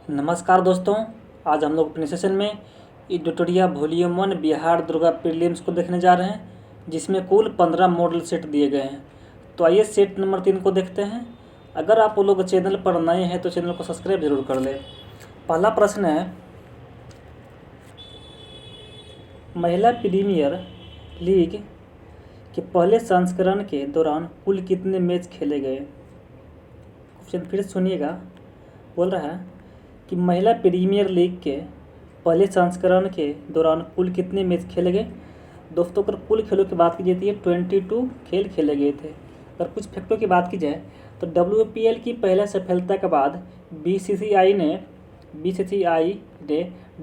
नमस्कार दोस्तों। आज हम लोग अपने सेशन में एडिटोरिया वॉल्यूम 1 बिहार दुर्गा प्रीलिम्स को देखने जा रहे हैं, जिसमें कुल 15 मॉडल सेट दिए गए हैं। तो आइए सेट नंबर 3 को देखते हैं। अगर आप लोग चैनल पर नए हैं तो चैनल को सब्सक्राइब जरूर कर लें। पहला प्रश्न है, महिला प्रीमियर लीग के पहले संस्करण के दौरान कुल कितने मैच खेले गए। क्वेश्चन फिर सुनिएगा। बोल रहा है कि महिला प्रीमियर लीग के पहले संस्करण के दौरान कुल कितने मैच खेले गए। दोस्तों, अगर कुल खेलों की बात की जाती है 22 खेल खेले गए थे। अगर कुछ फैक्टों की बात की जाए तो WPL की पहले सफलता के बाद BCCI ने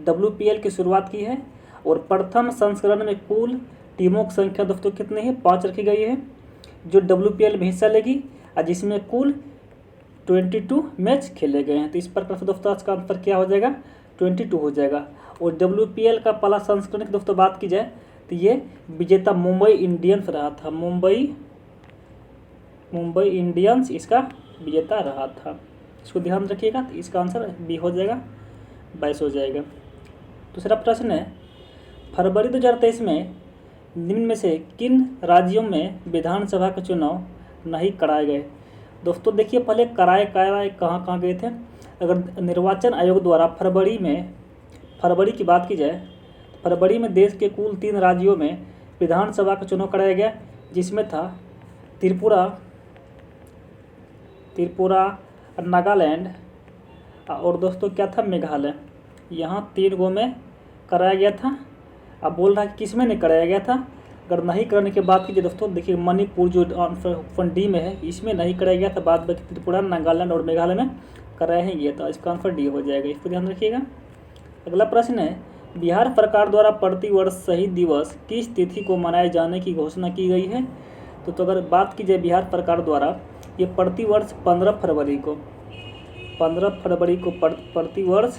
WPL की शुरुआत की है और प्रथम संस्करण में कुल टीमों की संख्या दोस्तों कितनी है, 5 रखी गई है जो WPL में हिस्सा लेगी और जिसमें कुल 22 मैच खेले गए हैं। तो इस प्रकार से दोस्तों आज का आंसर क्या हो जाएगा, 22 हो जाएगा। और WPL का पहला संस्करण की दोस्तों बात की जाए तो ये विजेता मुंबई इंडियंस रहा था। मुंबई इंडियंस इसका विजेता रहा था। इसको ध्यान रखिएगा। तो इसका आंसर बी हो जाएगा, 22 हो जाएगा। दूसरा प्रश्न है, फरवरी 2023 में निम्न में से किन राज्यों में विधानसभा के चुनाव नहीं कराए गए। दोस्तों देखिए, पहले कराए कहाँ गए थे। अगर निर्वाचन आयोग द्वारा फरवरी की बात की जाए, फरवरी में देश के कुल 3 राज्यों में विधानसभा का चुनाव कराया गया, जिसमें था त्रिपुरा, नागालैंड और दोस्तों क्या था, मेघालय। यहाँ 3 गो में कराया गया था। अब बोल रहा है कि किस में नहीं कराया गया था। अगर नहीं करने के बात कीजिए दोस्तों, देखिए मणिपुर जो ऑप्शन डी में है इसमें नहीं कराया गया था, बाद बाकी त्रिपुरा, नागालैंड और मेघालय में कराया ही गया था। इसका आंसर डी हो जाएगा, इसको ध्यान रखिएगा। अगला प्रश्न है, बिहार सरकार द्वारा प्रतिवर्ष शहीद दिवस किस तिथि को मनाए जाने की घोषणा की गई है। तो अगर बात की जाए बिहार सरकार द्वारा, ये प्रतिवर्ष 15 फरवरी को प्रतिवर्ष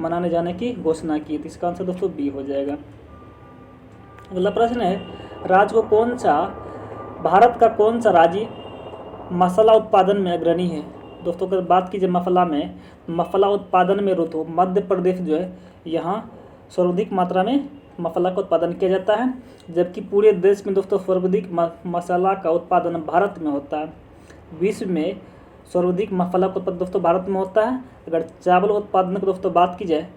मनाने जाने की घोषणा की। तो इसका आंसर दोस्तों बी हो जाएगा। अगला प्रश्न है, भारत का कौन सा राज्य मसाला उत्पादन में अग्रणी है। दोस्तों अगर बात कीजिए मसाला उत्पादन में तो मध्य प्रदेश जो है, यहाँ सर्वाधिक मात्रा में मसाला का उत्पादन किया जाता है, जबकि पूरे देश में दोस्तों सर्वाधिक मसाला का उत्पादन भारत में होता है। विश्व में सर्वाधिक मसाला का उत्पादन दोस्तों भारत में होता है। अगर चावल उत्पादन की दोस्तों बात की जाए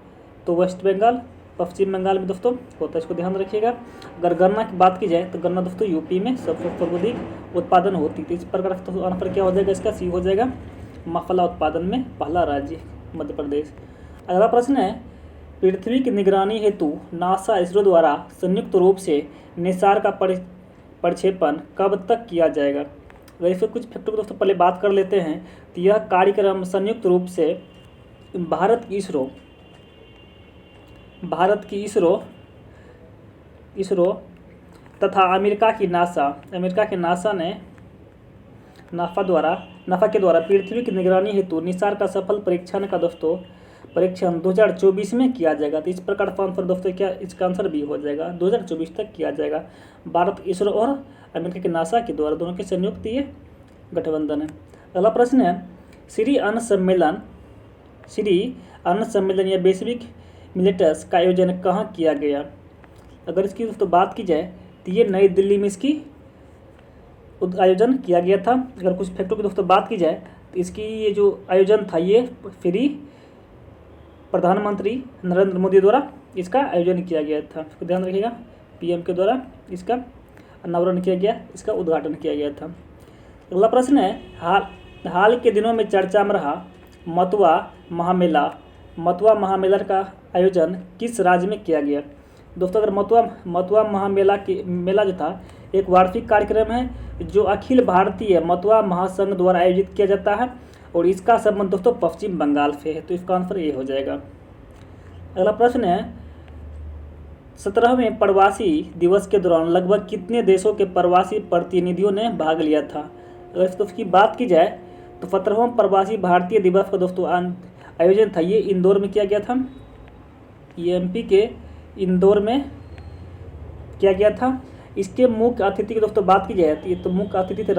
तो वेस्ट बंगाल, पश्चिम बंगाल में दोस्तों होता है, इसको ध्यान रखिएगा। अगर गन्ना की बात की जाए तो गन्ना दोस्तों यूपी में सबसे सर्वाधिक उत्पादन होती थी। इस प्रकार से आंसर क्या हो जाएगा, इसका सी हो जाएगा, मसाला उत्पादन में पहला राज्य मध्य प्रदेश। अगला प्रश्न है, पृथ्वी की निगरानी हेतु नासा इसरो द्वारा संयुक्त रूप से निसार का प्रक्षेपण कब तक किया जाएगा। अगर इसमें कुछ फैक्टों की दोस्तों पहले बात कर लेते हैं तो यह कार्यक्रम संयुक्त रूप से भारत की इसरो तथा अमेरिका की नासा ने नाफा के द्वारा पृथ्वी की निगरानी हेतु निसार का सफल परीक्षण 2024 में किया जाएगा। तो इस प्रकार का आंसर दोस्तों क्या, इसका आंसर भी हो जाएगा, 2024 तक किया जाएगा। भारत इसरो और अमेरिका के नासा के द्वारा दोनों के संयुक्त ये गठबंधन है। अगला प्रश्न है, श्री अन्न सम्मेलन या वैश्विक मिलेटस का आयोजन कहाँ किया गया। अगर इसकी दोस्तों बात की जाए तो ये नई दिल्ली में इसकी आयोजन किया गया था। अगर कुछ फैक्टों की दोस्तों बात की जाए तो इसकी ये जो आयोजन था ये प्रधानमंत्री नरेंद्र मोदी द्वारा इसका आयोजन किया गया था। इसको ध्यान रखिएगा, PM के द्वारा इसका अनावरण किया गया, इसका उद्घाटन किया गया था। अगला प्रश्न है, हाल के दिनों में चर्चा में रहा मथुआ महामेला का आयोजन किस राज्य में किया गया। दोस्तों अगर मथुआ मेला जो था एक वार्षिक कार्यक्रम है जो अखिल भारतीय मथुआ महासंघ द्वारा आयोजित किया जाता है और इसका संबंध दोस्तों पश्चिम बंगाल से है। तो इसका आंसर ये हो जाएगा। अगला प्रश्न है, 17वें प्रवासी दिवस के दौरान लगभग कितने देशों के प्रवासी प्रतिनिधियों ने भाग लिया था। अगर इसकी बात की जाए तो 17वां प्रवासी भारतीय दिवस का दोस्तों आयोजन था ये इंदौर में किया गया था। ये MP के इंदौर में किया गया था। इसके मुख्य अतिथि की दोस्तों बात की जाए तो मुख्य अतिथि थे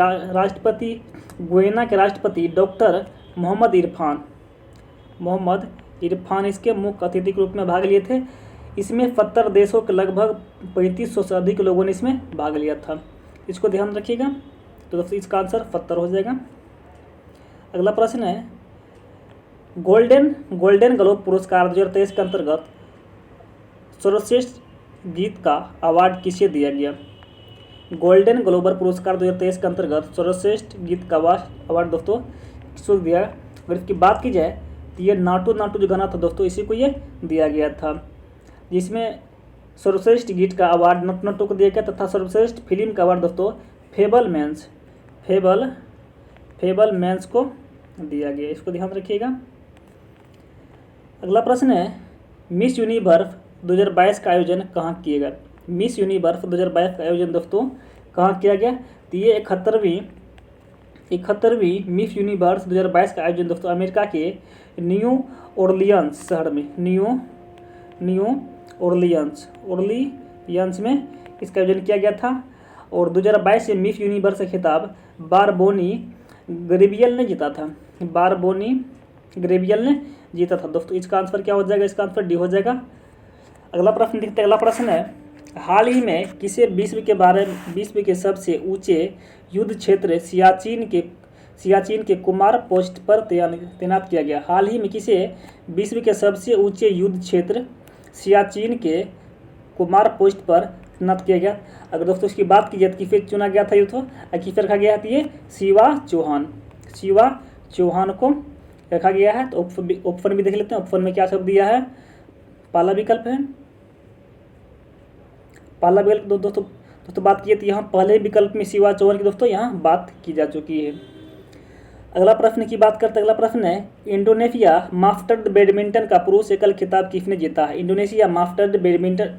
गुयाना के राष्ट्रपति डॉक्टर मोहम्मद मोहम्मद इरफान इसके मुख्य अतिथि के रूप में भाग लिए थे। इसमें 70 देशों के लगभग 3500 से अधिक लोगों ने इसमें भाग लिया था। इसको ध्यान रखिएगा। तो दोस्तों इसका आंसर 70 हो जाएगा। अगला प्रश्न है, गोल्डन ग्लोब पुरस्कार 2023 के अंतर्गत सर्वश्रेष्ठ गीत का अवार्ड किसे दिया गया? गोल्डन ग्लोबर पुरस्कार 2023 के अंतर्गत सर्वश्रेष्ठ गीत का अवार्ड दोस्तों किसको दिया? अगर इसकी बात की जाए तो ये नाटू नाटू जो गाना था दोस्तों, इसी को ये दिया गया था, जिसमें सर्वश्रेष्ठ गीत का अवार्ड नट नटू को दिया गया तथा सर्वश्रेष्ठ फिल्म का अवार्ड दोस्तों फेबल मैंस को दिया गया। इसको ध्यान रखिएगा। अगला प्रश्न है, मिस यूनिवर्स 2022 का आयोजन कहाँ किया गया? मिस यूनिवर्स 2022 का आयोजन दोस्तों कहाँ किया गया? तो ये 71वीं मिस यूनिवर्स 2022 का आयोजन दोस्तों अमेरिका के न्यू ऑरलियंस शहर में न्यू ऑरलियंस में इसका आयोजन किया गया था। और 2022 से मिस यूनिवर्स का खिताब बारबोनी ग्रेवियल ने जीता था। दोस्तों इसका आंसर क्या हो जाएगा? इसका आंसर डी हो जाएगा। अगला प्रश्न देखते हैं। अगला प्रश्न है, हाल ही में किसे विश्व के सबसे ऊंचे युद्ध क्षेत्र सियाचिन के कुमार पोस्ट पर तैनात किया गया? हाल ही में किसे विश्व के सबसे ऊंचे युद्ध क्षेत्र सियाचिन के कुमार पोस्ट पर तैनात किया गया? अगर दोस्तों इसकी बात की जाए तो किसे चुना गया था? किसे रखा गया था? ये शिवा चौहान को रखा गया है। तो ऑप्शन भी देख लेते हैं। ऑप्शन में क्या सब दिया है? पहला विकल्प दोस्तों बात की तो यहाँ पहले विकल्प में शिवा चौहान की दोस्तों यहाँ बात की जा चुकी है। अगला प्रश्न की बात करते हैं। अगला प्रश्न है, इंडोनेशिया मास्टर्स बैडमिंटन का पुरुष एकल खिताब किसने जीता है? इंडोनेशिया मास्टर्स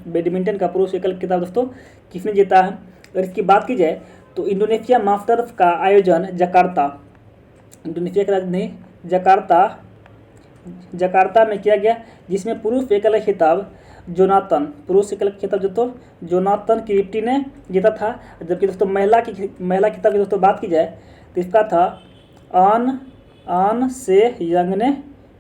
बैडमिंटन का पुरुष एकल खिताब दोस्तों किसने जीता है? अगर इसकी बात की जाए तो इंडोनेशिया मास्टर्स का आयोजन इंडोनेशिया का राजधानी जकार्ता में किया गया, जिसमें पुरुष एकल खिताब जोनाथन क्रिप्टी ने जीता था। जबकि दोस्तों महिला खिताब की दोस्तों बात की जाए तो इसका था आन से यंग ने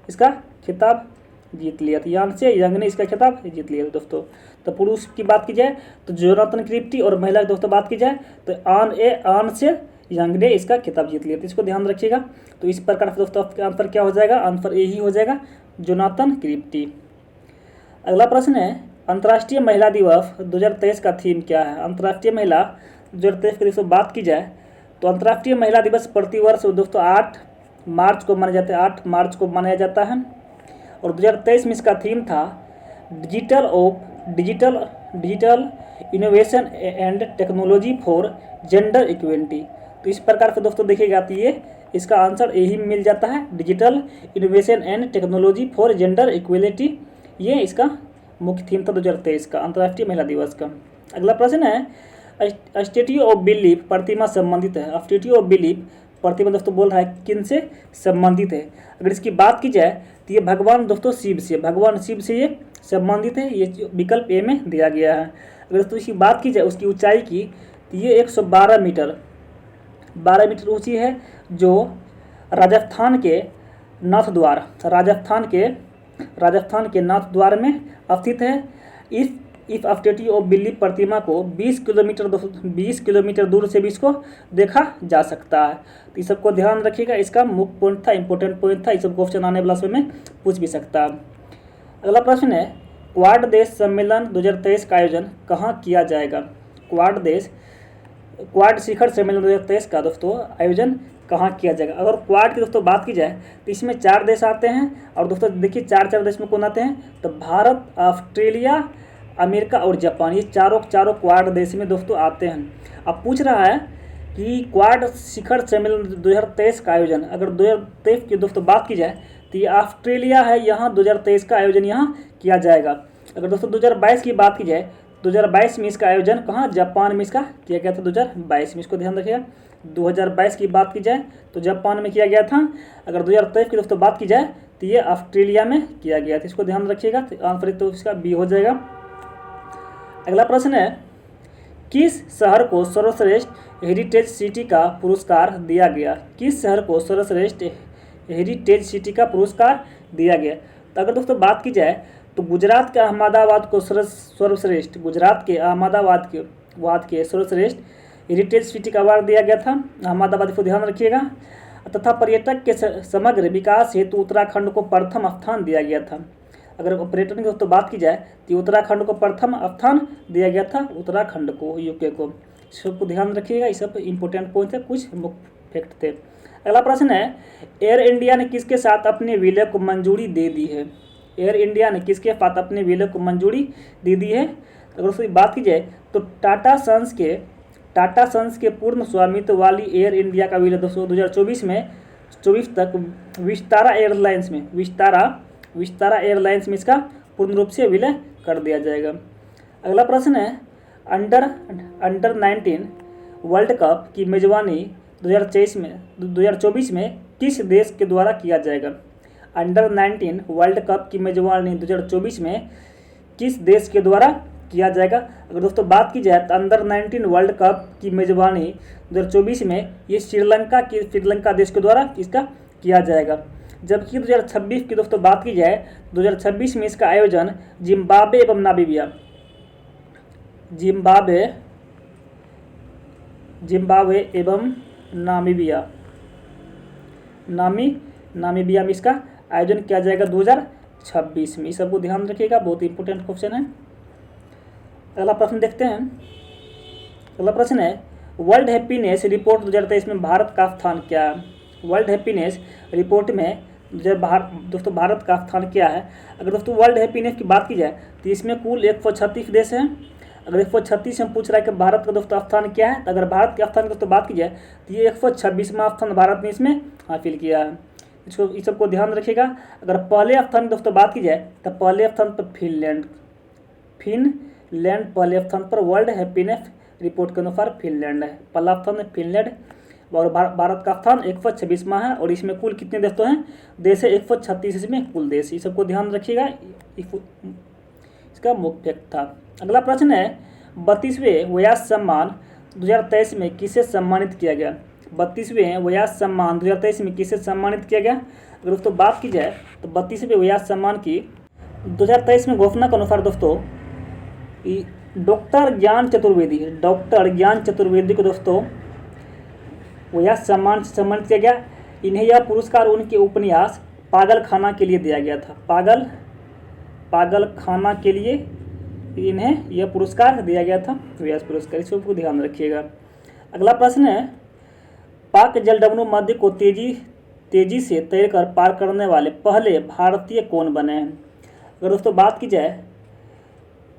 इसका खिताब जीत लिया था। यान से यंग ने इसका खिताब जीत लिया दोस्तों। तो पुरुष की बात की जाए तो जोनाथन क्रिप्टी और महिला की दोस्तों बात की जाए तो आन से यंग ने इसका खिताब जीत लिया था। इसको ध्यान रखिएगा। तो इस प्रकार से दोस्तों आंसर क्या हो जाएगा? आंसर यही हो जाएगा, जोनाथन क्रिप्टी। अगला प्रश्न है, अंतर्राष्ट्रीय महिला दिवस 2023 का थीम क्या है? अंतर्राष्ट्रीय महिला 2023 की दोस्तों बात की जाए तो अंतर्राष्ट्रीय महिला दिवस प्रतिवर्ष दोस्तों 8 मार्च को मनाया जाता है। और 2023 में इसका थीम था digital innovation and technology for gender equality. तो इस प्रकार से दोस्तों देखिएगा तो ये इसका आंसर यही मिल जाता है, digital innovation and technology for gender equality. ये इसका मुख्य थीम था 2023 का अंतर्राष्ट्रीय महिला दिवस का। अगला प्रश्न है, स्टैट्यू ऑफ बिलीफ प्रतिमा संबंधित है? स्टैट्यू ऑफ बिलीफ प्रतिमा दोस्तों बोल रहा है किन से संबंधित है? अगर इसकी बात की जाए तो ये भगवान शिव से ये संबंधित है। ये विकल्प ए में दिया गया है। अगर दोस्तों इसकी बात की जाए उसकी ऊंचाई की तो ये 112 मीटर ऊंची है, जो राजस्थान के नाथ द्वार में स्थित है। इस स्टैट्यू ऑफ बिलीफ प्रतिमा को 20 किलोमीटर दूर से भी इसको देखा जा सकता है। तो इस सबको ध्यान रखिएगा। इसका मुख्य पॉइंट था, इंपॉर्टेंट पॉइंट था। इस सब क्वेश्चन आने वाला समय में पूछ भी सकता है। अगला प्रश्न है, क्वाड देश सम्मेलन 2023 का आयोजन कहाँ किया जाएगा? क्वाड शिखर सम्मेलन 2023 का दोस्तों आयोजन कहाँ किया जाएगा? अगर क्वाड की दोस्तों बात की जाए तो इसमें 4 देश आते हैं। और दोस्तों देखिए 4 देश में कौन आते हैं? तो भारत, ऑस्ट्रेलिया, अमेरिका और जापान, ये चारों क्वाड देश में दोस्तों आते हैं। अब पूछ रहा है कि क्वाड शिखर सम्मेलन 2023 का आयोजन, अगर 2023 की दोस्तों बात की जाए तो ये ऑस्ट्रेलिया है, यहाँ 2023 का आयोजन यहाँ किया जाएगा। अगर दोस्तों 2022 की बात की जाए 2022 में इसका आयोजन कहाँ? जापान में इसका किया गया था 2022 में। इसको ध्यान रखिएगा। 2022 की बात की जाए तो जापान में किया गया था। अगर 2023 की दोस्तों बात की जाए तो ये ऑस्ट्रेलिया में किया गया था। इसको ध्यान रखिएगा। तो आंसर तो इसका बी हो जाएगा। अगला प्रश्न है, किस शहर को सर्वश्रेष्ठ हेरिटेज सिटी का पुरस्कार दिया गया? किस शहर को सर्वश्रेष्ठ हेरिटेज सिटी का पुरस्कार दिया गया। तो अगर दोस्तों बात की जाए तो गुजरात के अहमदाबाद को सर्वश्रेष्ठ सर्वश्रेष्ठ हेरिटेज सिटी का अवार्ड दिया गया था अहमदाबाद को, ध्यान रखिएगा। तथा पर्यटक के समग्र विकास हेतु उत्तराखंड को प्रथम स्थान दिया गया था। अगर पर्यटन की दोस्तों बात की जाए तो उत्तराखंड को प्रथम स्थान दिया गया था, उत्तराखंड को, यूके को। सबको ध्यान रखिएगा, ये सब इंपॉर्टेंट पॉइंट है, कुछ मुख्य फैक्ट थे। अगला प्रश्न है, एयर इंडिया ने किसके साथ अपने विलय को मंजूरी दे दी है? एयर इंडिया ने किसके साथ अपने विलय को मंजूरी दे दी है? अगर उसकी बात की जाए तो टाटा सन्स के पूर्ण स्वामित्व वाली एयर इंडिया का विलय 2024 तक विस्तारा एयरलाइंस में इसका पूर्ण रूप से विलय कर दिया जाएगा। अगला प्रश्न है, अंडर 19 वर्ल्ड कप की मेजबानी 2024 में किस देश के द्वारा किया जाएगा? अंडर 19 वर्ल्ड कप की मेजबानी 2024 में किस देश के द्वारा किया जाएगा? अगर दोस्तों बात की जाए तो अंडर 19 वर्ल्ड कप की मेजबानी 2024 में ये श्रीलंका देश के द्वारा इसका किया जाएगा। जबकि 2026 की दोस्तों बात की जाए 2026 में इसका आयोजन जिम्बाब्वे एवं नामीबिया में इसका आयोजन किया जाएगा 2026 में। इस सबको ध्यान रखिएगा, बहुत इंपॉर्टेंट क्वेश्चन है। अगला प्रश्न देखते हैं। अगला प्रश्न है, वर्ल्ड हैप्पीनेस रिपोर्ट 2023 में भारत का स्थान क्या है? वर्ल्ड हैप्पीनेस रिपोर्ट में दोस्तों भारत का स्थान क्या है? अगर दोस्तों वर्ल्ड हैप्पीनेस की बात की जाए तो इसमें कुल 136 देश हैं। अगर 136 में पूछ रहा है कि भारत का दोस्तों स्थान क्या है, तो अगर भारत के स्थान की दोस्तों बात की जाए तो ये 126वां स्थान भारत ने इसमें हासिल किया है। इस सबको ध्यान रखिएगा। अगर पहले स्थान की दोस्तों बात की जाए तो पहले स्थान पर फिनलैंड पहले स्थान पर वर्ल्ड हैप्पीनेस रिपोर्ट के अनुसार फिनलैंड है। पहला स्थान है फिनलैंड और भारत का स्थान 126वां है। और इसमें कुल कितने देश तो हैं? देश है 136, इसमें कुल देश। ये सबको ध्यान रखिएगा, इसका मुख्य फैक्ट था। अगला प्रश्न है, 32वें व्यास सम्मान 2023 में किसे सम्मानित किया गया? 32वें व्यास सम्मान 2023 में किसे सम्मानित किया गया? अगर दोस्तों बात की जाए तो 32वें व्यास सम्मान की 2023 में घोषणा के अनुसार दोस्तों डॉक्टर ज्ञान चतुर्वेदी को दोस्तों व्यास सम्मान से सम्मानित किया गया। इन्हें यह पुरस्कार उनके उपन्यास पागलखाना के लिए दिया गया था। पागलखाना के लिए इन्हें यह पुरस्कार दिया गया था, व्यास पुरस्कार। इस सबको ध्यान रखिएगा। अगला प्रश्न है, पाक जलडमरू मध्य को तेजी से तैरकर पार करने वाले पहले भारतीय कौन बने हैं? अगर दोस्तों बात की जाए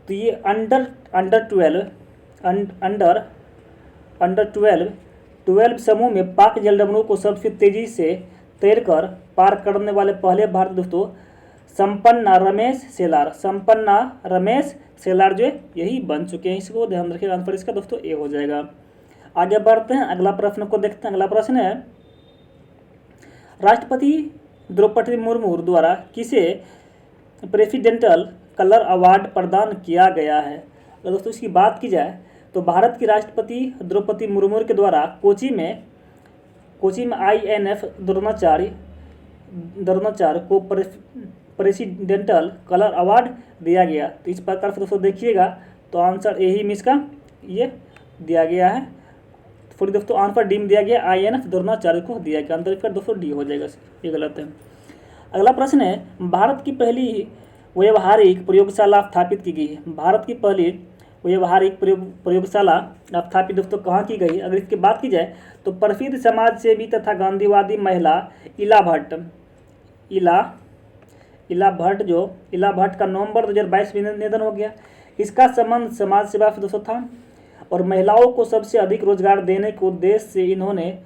तो ये अंडर 12 समूह में पाक जलडमरू को सबसे तेजी से तैरकर पार करने वाले पहले भारतीय दोस्तों संपन्ना रमेश सेलार जो यही बन चुके हैं। इसको ध्यान रखिएगा, आंसर इसका दोस्तों ए हो जाएगा। आगे बढ़ते हैं, अगला प्रश्न को देखते हैं। अगला प्रश्न है, राष्ट्रपति द्रौपदी मुर्मू द्वारा किसे प्रेसिडेंशियल कलर अवार्ड प्रदान किया गया है? अगर दोस्तों इसकी बात की जाए तो भारत की राष्ट्रपति द्रौपदी मुर्मू के द्वारा कोची में INF द्रोणाचार्य को प्रेसिडेंशियल कलर अवार्ड दिया गया। तो इस प्रकार से दोस्तों देखिएगा तो आंसर ए ही में इसका ये दिया गया है। थोड़ी दोस्तों आंसर डी में दिया गया, INF द्रोणाचार्य को दिया गया। आंसर इसका दोस्तों डी हो जाएगा, ये गलत है। अगला प्रश्न है, भारत की पहली व्यवहारिक प्रयोगशाला स्थापित की गई है। भारत की पहली व्यवहारिक प्रयोगशाला स्थापित दोस्तों कहाँ की गई? अगर इसकी बात की जाए तो प्रसिद्ध समाज सेवी तथा गांधीवादी महिला इला भट्ट का नवंबर 2022 में निधन हो गया। इसका संबंध समाज सेवा से दोस्तों था और महिलाओं को सबसे अधिक रोजगार देने के उद्देश्य से इन्होंने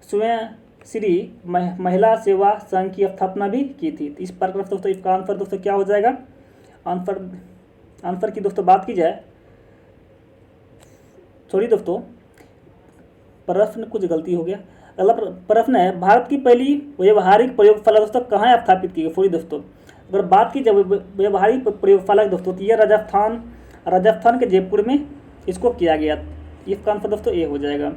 स्वयं श्री महिला सेवा संघ की स्थापना भी की थी। इस प्रकार से दोस्तों इसका आंसर दोस्तों क्या हो जाएगा? आंसर की दोस्तों बात की जाए, सॉरी दोस्तों प्रश्न कुछ गलती हो गया। अगला प्रश्न है, भारत की पहली व्यवहारिक प्रयोगशाला दोस्तों कहाँ स्थापित की गई? सॉरी दोस्तों अगर बात की जाए व्यवहारिक प्रयोगशाला दोस्तों तो यह राजस्थान के जयपुर में इसको किया गया। इसका आंसर दोस्तों ए हो जाएगा।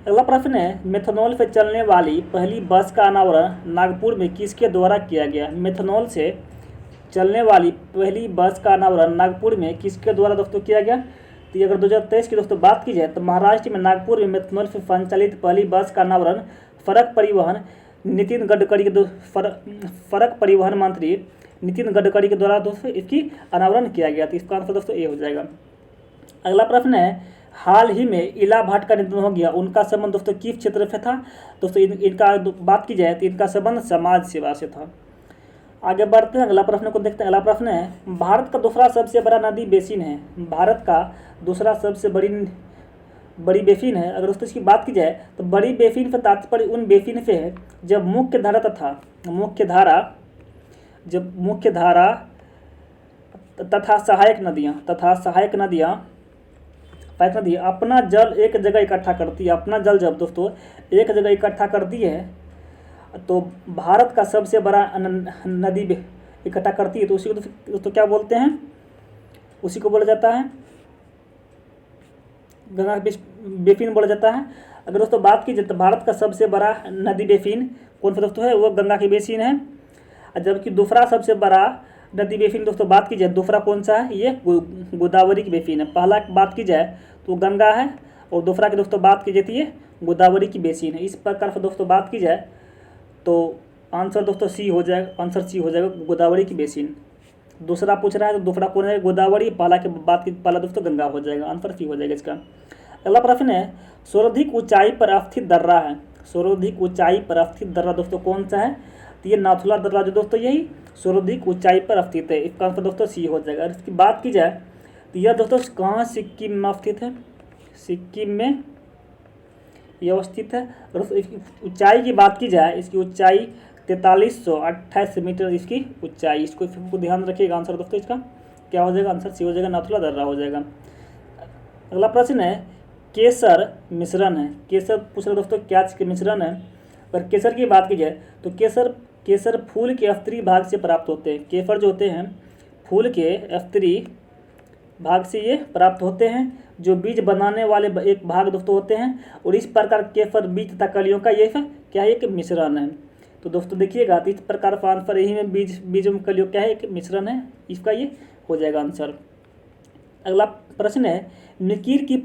अगला प्रश्न है, मेथनॉल से चलने वाली पहली बस का अनावरण नागपुर में किसके द्वारा किया गया? मेथनॉल से चलने वाली पहली बस का अनावरण नागपुर में किसके द्वारा दोस्तों किया गया? तो अगर 2023 की दोस्तों बात की जाए तो महाराष्ट्र में नागपुर में मेथनॉल से संचालित पहली बस का अनावरण सड़क परिवहन नितिन गडकरी के सड़क परिवहन मंत्री नितिन गडकरी के द्वारा दोस्तों इसकी अनावरण किया गया। तो इसका आंसर दोस्तों ये हो जाएगा। अगला प्रश्न है, हाल ही में इला भट्ट का निधन हो गया, उनका संबंध दोस्तों किस क्षेत्र से था? दोस्तों इनका बात की जाए तो इनका संबंध समाज सेवा से था। आगे बढ़ते हैं, अगला प्रश्न को देखते हैं। अगला प्रश्न है, भारत का दूसरा सबसे बड़ा नदी बेसिन है। भारत का दूसरा सबसे बड़ी बेसिन है। अगर दोस्तों इसकी बात की जाए तो बड़ी बेसिन से तात्पर्य उन बेसिन से है जब मुख्य धारा तथा सहायक नदियाँ अपना जल एक जगह इकट्ठा करती है। अपना जल जब दोस्तों एक जगह इकट्ठा करती है तो भारत का सबसे बड़ा नदी इकट्ठा करती है, तो उसी को दोस्तों क्या बोलते हैं? उसी को बोला जाता है गंगा बेसिन बोला जाता है। अगर दोस्तों बात की जाए तो भारत का सबसे बड़ा नदी बेसिन कौन सा दोस्तों है? वो गंगा की बेसिन है। जबकि दूसरा सबसे बड़ा नदी बेसिन दोस्तों बात की जाए दूसरा कौन सा है? ये गोदावरी की बेसिन है। पहला बात की जाए तो गंगा है और दूसरा की दोस्तों बात की जाती है गोदावरी की बेसिन है। इस प्रकार से दोस्तों बात की जाए तो आंसर दोस्तों सी हो जाएगा। आंसर सी हो जाएगा, गोदावरी की बेसिन। दूसरा पूछ रहा है तो दूसरा कौन है? गोदावरी। पहला दोस्तों गंगा हो जाएगा। आंसर सी हो जाएगा इसका। अगला प्रश्न है, सर्वाधिक ऊंचाई पर स्थित दर्रा है। सर्वाधिक ऊंचाई पर स्थित दर्रा दोस्तों कौन सा है? तो ये नाथुला दर्रा जो दोस्तों यही सर्वाधिक ऊंचाई पर स्थित है। इसका आंसर दोस्तों सी हो जाएगा। इसकी बात की जाए तो यह दोस्तों कहाँ सिक्किम में स्थित है? सिक्किम में यह अवस्थित है। अगर ऊंचाई की बात की जाए, इसकी ऊंचाई 4328 मीटर इसकी ऊंचाई। इसको ध्यान रखिएगा। आंसर दोस्तों इसका क्या हो जाएगा? आंसर सी हो जाएगा, नाथुला दर्रा हो जाएगा। अगला प्रश्न है, केसर मिश्रण है। केसर पूछ रहे दोस्तों क्या चीज के मिश्रण है? अगर केसर की बात की जाए तो केसर फूल के स्त्री भाग से प्राप्त होते हैं। केसर जो होते हैं फूल के स्त्री भाग से ये प्राप्त होते हैं, जो बीज बनाने वाले एक भाग दोस्तों होते हैं। और इस प्रकार केसर बीज तथा कलियों का ये क्या है? एक मिश्रण है। तो दोस्तों देखिएगा तो इस प्रकार का आंसर यही में बीज में कलियों क्या है? एक मिश्रण है। इसका ये हो जाएगा आंसर। अगला प्रश्न है, मिकिर की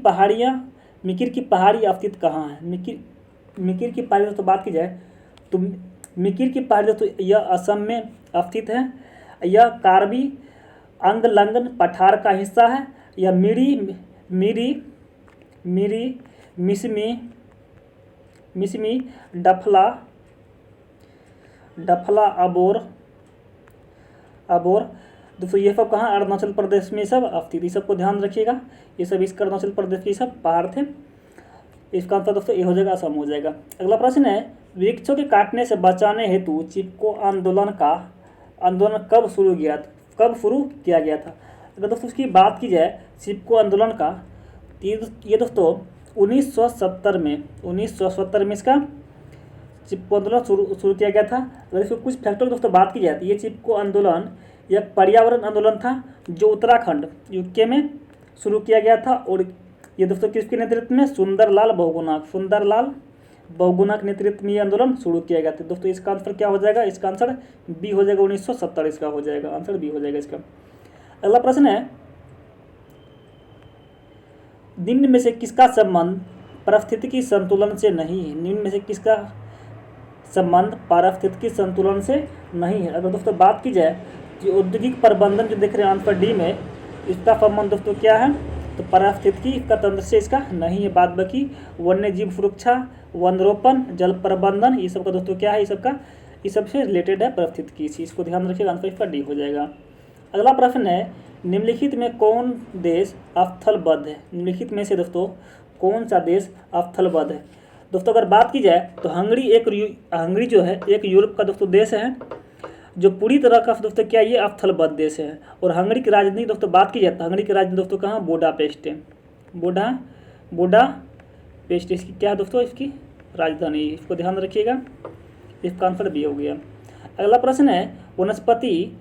पहाड़ी स्थित कहाँ है? मिकिर की पहाड़ी दोस्तों बात की जाए तो मिकिर की पहाड़ी दोस्तों यह असम में स्थित है। यह कार्बी अंगलंगन पठार का हिस्सा है। यह मिसमी डफला अबोर दोस्तों ये सब कहाँ? अरुणाचल प्रदेश में सब स्थित। इस सबको ध्यान रखिएगा। ये सब इसका अरुणाचल प्रदेश के सब पहाड़ थे। इसका आंसर दोस्तों ये हो जाएगा, असम हो जाएगा। अगला प्रश्न है, वृक्षों के काटने से बचाने हेतु चिपको आंदोलन कब शुरू किया गया था? अगर दोस्तों इसकी बात की जाए चिपको आंदोलन का, ये दोस्तों 1970 में इसका चिपको आंदोलन शुरू किया गया था। अगर इसको कुछ फैक्टर दोस्तों बात की जाए तो ये चिपको आंदोलन यह पर्यावरण आंदोलन था जो उत्तराखंड यूके में शुरू किया गया था। और ये दोस्तों किसके नेतृत्व में? सुंदरलाल बहुगुणा के नेतृत्व में ये आंदोलन शुरू किया गया था। दोस्तों इसका आंसर क्या हो जाएगा? इसका आंसर बी हो जाएगा, 1970 इसका हो जाएगा। आंसर बी हो जाएगा इसका। अगला प्रश्न है, निम्न में से किसका संबंध पारिस्थितिकी संतुलन से नहीं है? निम्न में से किसका संबंध पारिस्थितिकी संतुलन से नहीं है? अगर दोस्तों बात की जाए तो औद्योगिक प्रबंधन जो देख रहे हैं आंसर डी में, इसका संबंध दोस्तों क्या है? तो पारिस्थितिकी का तंत्र से इसका नहीं है। बाद बाकी वन्य जीव सुरक्षा, वनरोपण, जल प्रबंधन, ये सब का दोस्तों क्या है? ये सबसे रिलेटेड है पारिस्थितिकी से। इसको ध्यान रखिएगा। आंसर इसका डी हो जाएगा। अगला प्रश्न है, निम्नलिखित में कौन देश स्थलबद्ध है? निम्नलिखित में से दोस्तों कौन सा देश स्थलबद्ध है? दोस्तों अगर बात की जाए तो हंगरी जो है एक यूरोप का दोस्तों देश है जो पूरी तरह का दोस्तों क्या ये स्थलबद्ध देश है। और हंगरी की राजधानी दोस्तों बात की जाए तो हंगरी की राजधानी दोस्तों कहाँ? बुडापेस्ट है। बुडापेस्ट इसकी क्या है दोस्तों? इसकी राजधानी। इसको ध्यान रखिएगा। इसका आंसर भी हो गया। अगला प्रश्न है, वनस्पति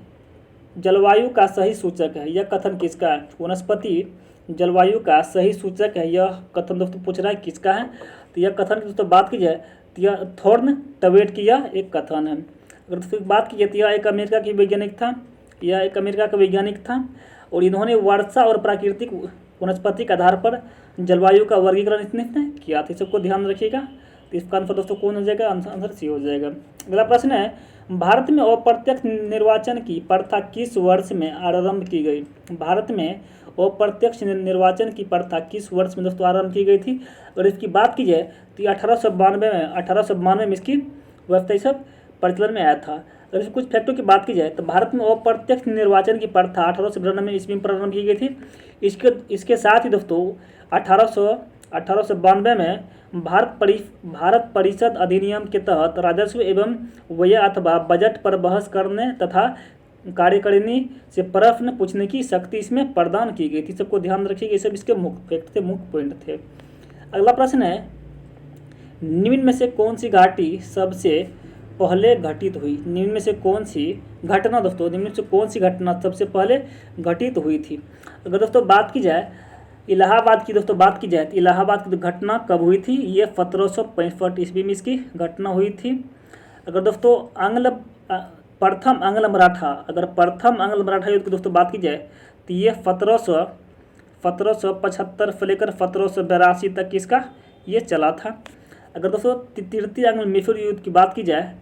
जलवायु का सही सूचक है। यह कथन किसका है? वनस्पति जलवायु का सही सूचक है, यह कथन दोस्तों पूछ रहा है किसका है? तो यह कथन की दोस्तों बात की जाए तो यह थॉर्न टवेट की यह एक कथन है। अगर दोस्तों बात की जाए तो यह एक अमेरिका की वैज्ञानिक था, यह एक अमेरिका का वैज्ञानिक था और इन्होंने वर्षा और प्राकृतिक वनस्पति के आधार पर जलवायु का वर्गीकरण इसने किया था। सबको ध्यान रखिएगा। तो इसका आंसर दोस्तों कौन हो जाएगा? आंसर सी हो जाएगा। अगला प्रश्न है, भारत में अप्रत्यक्ष निर्वाचन की प्रथा किस वर्ष में आरंभ की गई? भारत में अप्रत्यक्ष निर्वाचन की प्रथा किस वर्ष में दोस्तों आरंभ की गई थी? अगर इसकी बात की जाए तो 1892 में इसकी व्यवस्था सब प्रचलन में आया था। अगर इसमें कुछ फैक्टों की बात की जाए तो भारत में अप्रत्यक्ष निर्वाचन की प्रथा 1892 ईस्वी में प्रारंभ की गई थी। इसके साथ ही दोस्तों 1892 में भारत परिषद अधिनियम के तहत राजस्व एवं व्यय अथवा बजट पर बहस करने तथा कार्यकारिणी से प्रश्न पूछने की शक्ति इसमें प्रदान की गई थी। सबको ध्यान रखिएगा, ये सब इसके मुख्य फैक्ट थे, मुख्य पॉइंट थे। अगला प्रश्न है, निम्न में से कौन सी घाटी सबसे पहले घटित हुई? निम्न में से कौन सी घटना दोस्तों, निम्न में से कौन सी घटना सबसे पहले घटित हुई थी? अगर दोस्तों बात की जाए इलाहाबाद की दोस्तों बात की जाए तो इलाहाबाद की घटना कब हुई थी? ये 1765 ईस्वी में इसकी घटना हुई थी। अगर दोस्तों प्रथम आंग्ल मराठा युद्ध की दोस्तों बात की जाए तो ये 1775 से लेकर 1782 तक इसका ये चला था। अगर दोस्तों तृतीय आंग्ल मैसूर युद्ध की बात की जाए,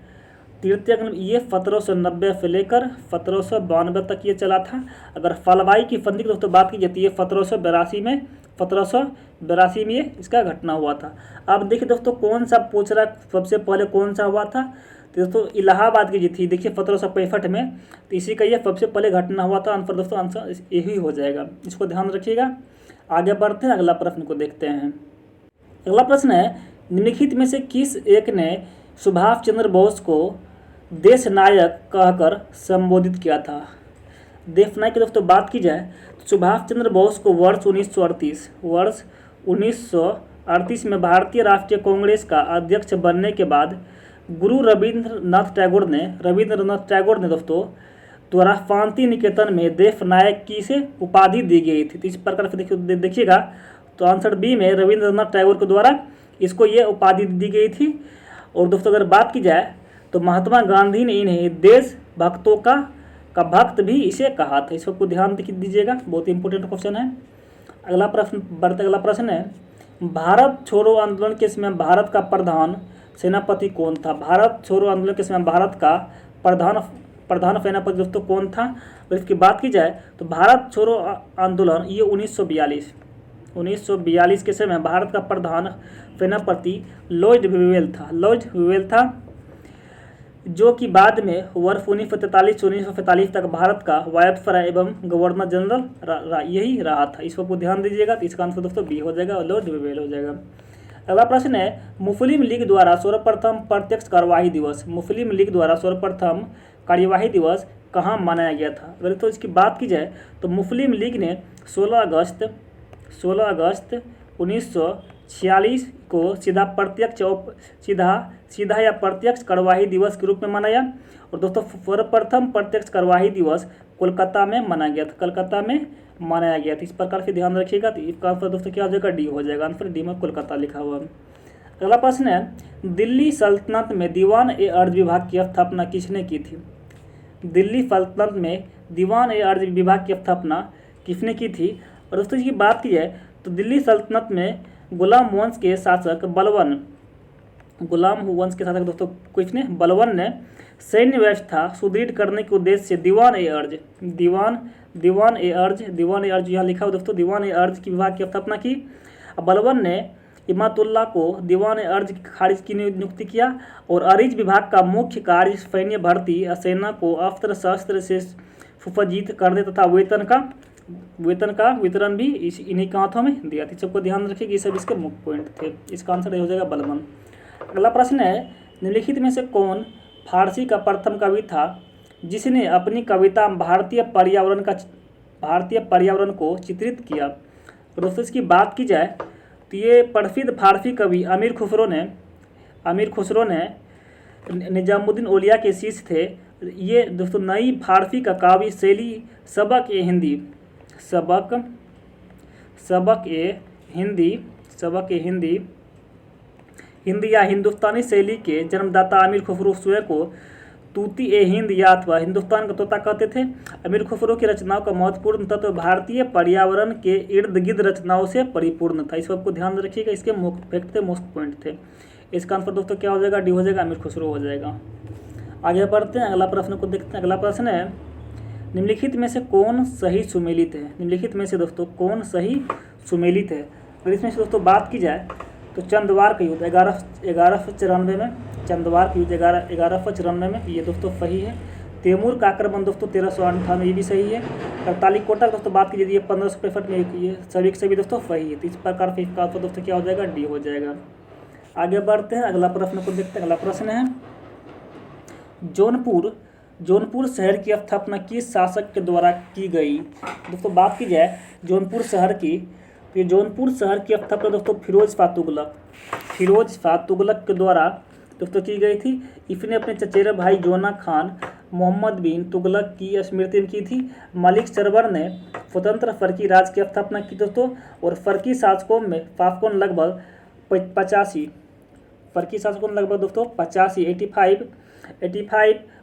तृतीय आंग्ल ये 1790 से लेकर 1792 तक ये चला था। अगर फलवाई की संधि की दोस्तों बात की जाती है 1782 में ये इसका घटना हुआ था। अब देखिए दोस्तों कौन सा पूछ रहा सबसे पहले कौन सा हुआ था? तो दोस्तों इलाहाबाद की जो थी देखिए 1765 में, तो इसी का ये सबसे पहले घटना हुआ था। आंसर दोस्तों आंसर यही हो जाएगा, इसको ध्यान रखिएगा। आगे बढ़ते हैं, अगला प्रश्न को देखते हैं। अगला प्रश्न है, निम्नलिखित में से किस एक ने सुभाष चंद्र बोस को देश नायक कहकर संबोधित किया था? देश नायक की दोस्तों बात की जाए तो सुभाष चंद्र बोस को वर्ष 1938 में भारतीय राष्ट्रीय कांग्रेस का अध्यक्ष बनने के बाद गुरु रविंद्रनाथ टैगोर ने दोस्तों द्वारा शांति निकेतन में देश नायक की से उपाधि दी गई थी। तो इस प्रकार से देखिएगा तो आंसर बी में रविंद्रनाथ टैगोर के द्वारा इसको ये उपाधि दी गई थी। और दोस्तों अगर बात की जाए तो महात्मा गांधी ने इन्हें देश भक्तों का भक्त भी इसे कहा था। इस सबको ध्यान दीजिएगा, बहुत इंपॉर्टेंट क्वेश्चन है। अगला प्रश्न है, भारत छोड़ो आंदोलन के समय भारत का प्रधान सेनापति कौन था? भारत छोड़ो आंदोलन के समय भारत का प्रधान सेनापति दोस्तों कौन था? और इसकी बात की जाए तो भारत छोड़ो आंदोलन ये 1942 के समय भारत का प्रधान सेनापति लॉर्ड विवेल था, जो कि बाद में वर्ष 1943 तक भारत का वायसराय एवं गवर्नर जनरल यही रहा था। इसको ध्यान दीजिएगा। तो इसका आंसर दोस्तों बी हो जाएगा और लॉर्ड विवेल हो जाएगा। अगला प्रश्न है, मुस्लिम लीग द्वारा सर्वप्रथम प्रत्यक्ष कार्यवाही दिवस कहाँ मनाया गया था? अगर तो इसकी बात की जाए तो मुस्लिम लीग ने 16 अगस्त 1946 को सीधा या प्रत्यक्ष कार्यवाही दिवस के रूप में मनाया। और दोस्तों सर्वप्रथम प्रत्यक्ष कार्यवाही दिवस कोलकाता में मनाया गया था। इस प्रकार से ध्यान रखिएगा। तो इसका आंसर दोस्तों क्या हो जाएगा? डी हो जाएगा। आंसर डी में कोलकाता लिखा हुआ है। अगला प्रश्न है, दिल्ली सल्तनत में दीवान-ए-अर्ज विभाग की स्थापना किसने की थी? दिल्ली सल्तनत में दीवान-ए-अर्ज विभाग की स्थापना किसने की थी? और दोस्तों इसकी बात की जाए तो दिल्ली सल्तनत में गुलाम वंश के शासक दोस्तों किसने? बलवन ने सैन्य व्यवस्था सुदृढ़ करने के उद्देश्य से दीवान-ए-अर्ज यहाँ लिखा हुआ दोस्तों, दीवान-ए-अर्ज की विभाग की स्थापना की। बलवन ने इमातुल्लाह को दीवान-ए-अर्ज खारिज की नियुक्ति किया। और अरीज विभाग का मुख्य कार्य सैन्य भर्ती, सेना को अस्त्र शस्त्र से सुसज्जित करने तथा वेतन का वितरण भी इन्हीं के हाथों में दिया था। सबको ध्यान रखिए, ये सब इसके मुख्य पॉइंट थे। इसका आंसर हो जाएगा बलवन। अगला प्रश्न है, निम्नलिखित में से कौन फारसी का प्रथम कवि था जिसने अपनी कविता भारतीय पर्यावरण को चित्रित किया? दोस्तों इसकी बात की जाए तो ये प्रसिद्ध फारसी कवि अमीर खुसरो ने निजामुद्दीन औलिया के शिष्य थे। ये दोस्तों नई फारसी का काव्य शैली सबक ए हिंदी हिंदी या हिंदुस्तानी शैली के जन्मदाता अमीर खुसरो स्वयं को तूती ए हिंद या अथवा हिंदुस्तान का तोता कहते थे। अमीर खुसरो की रचनाओं का महत्वपूर्ण तत्व भारतीय पर्यावरण के इर्द गिर्द रचनाओं से परिपूर्ण था। इस सबको ध्यान रखिएगा, इसके फैक्ट थे, मोस्ट पॉइंट थे। इसका आंसर दोस्तों क्या हो जाएगा? डी हो जाएगा, अमीर खुसरो हो जाएगा। आगे बढ़ते हैं, अगला प्रश्न को देखते हैं। अगला प्रश्न है, निम्नलिखित में से कौन सही सुमेलित है? निम्नलिखित में से दोस्तों कौन सही सुमेलित है? अगर इसमें से दोस्तों बात की जाए तो चंदवार का युद्ध 1194 में, चंदवार का युद्ध 1194 में, ये दोस्तों सही है। तैमूर का आक्रमण दोस्तों 1398 ये भी सही है। करतालीकोटा की दोस्तों बात कीजिए 1565 में, ये सभी के सभी दोस्तों सही है। तो इस प्रकार से इसका आंसर दोस्तों क्या हो जाएगा? डी हो जाएगा। आगे बढ़ते हैं, अगला प्रश्न को देखते हैं। अगला प्रश्न है, जौनपुर शहर की स्थापना किस शासक के द्वारा की गई? दोस्तों बात की जाए जौनपुर शहर की, तो ये जौनपुर शहर की स्थापना दोस्तों फिरोज शाह तुगलक के द्वारा दोस्तों की गई थी। इसने अपने चचेरे भाई जोना खान मोहम्मद बिन तुगलक की स्मृति में की थी। मलिक सरवर ने स्वतंत्र फर्की राज की स्थापना की दोस्तों, और फर्की शासकों में लगभग 85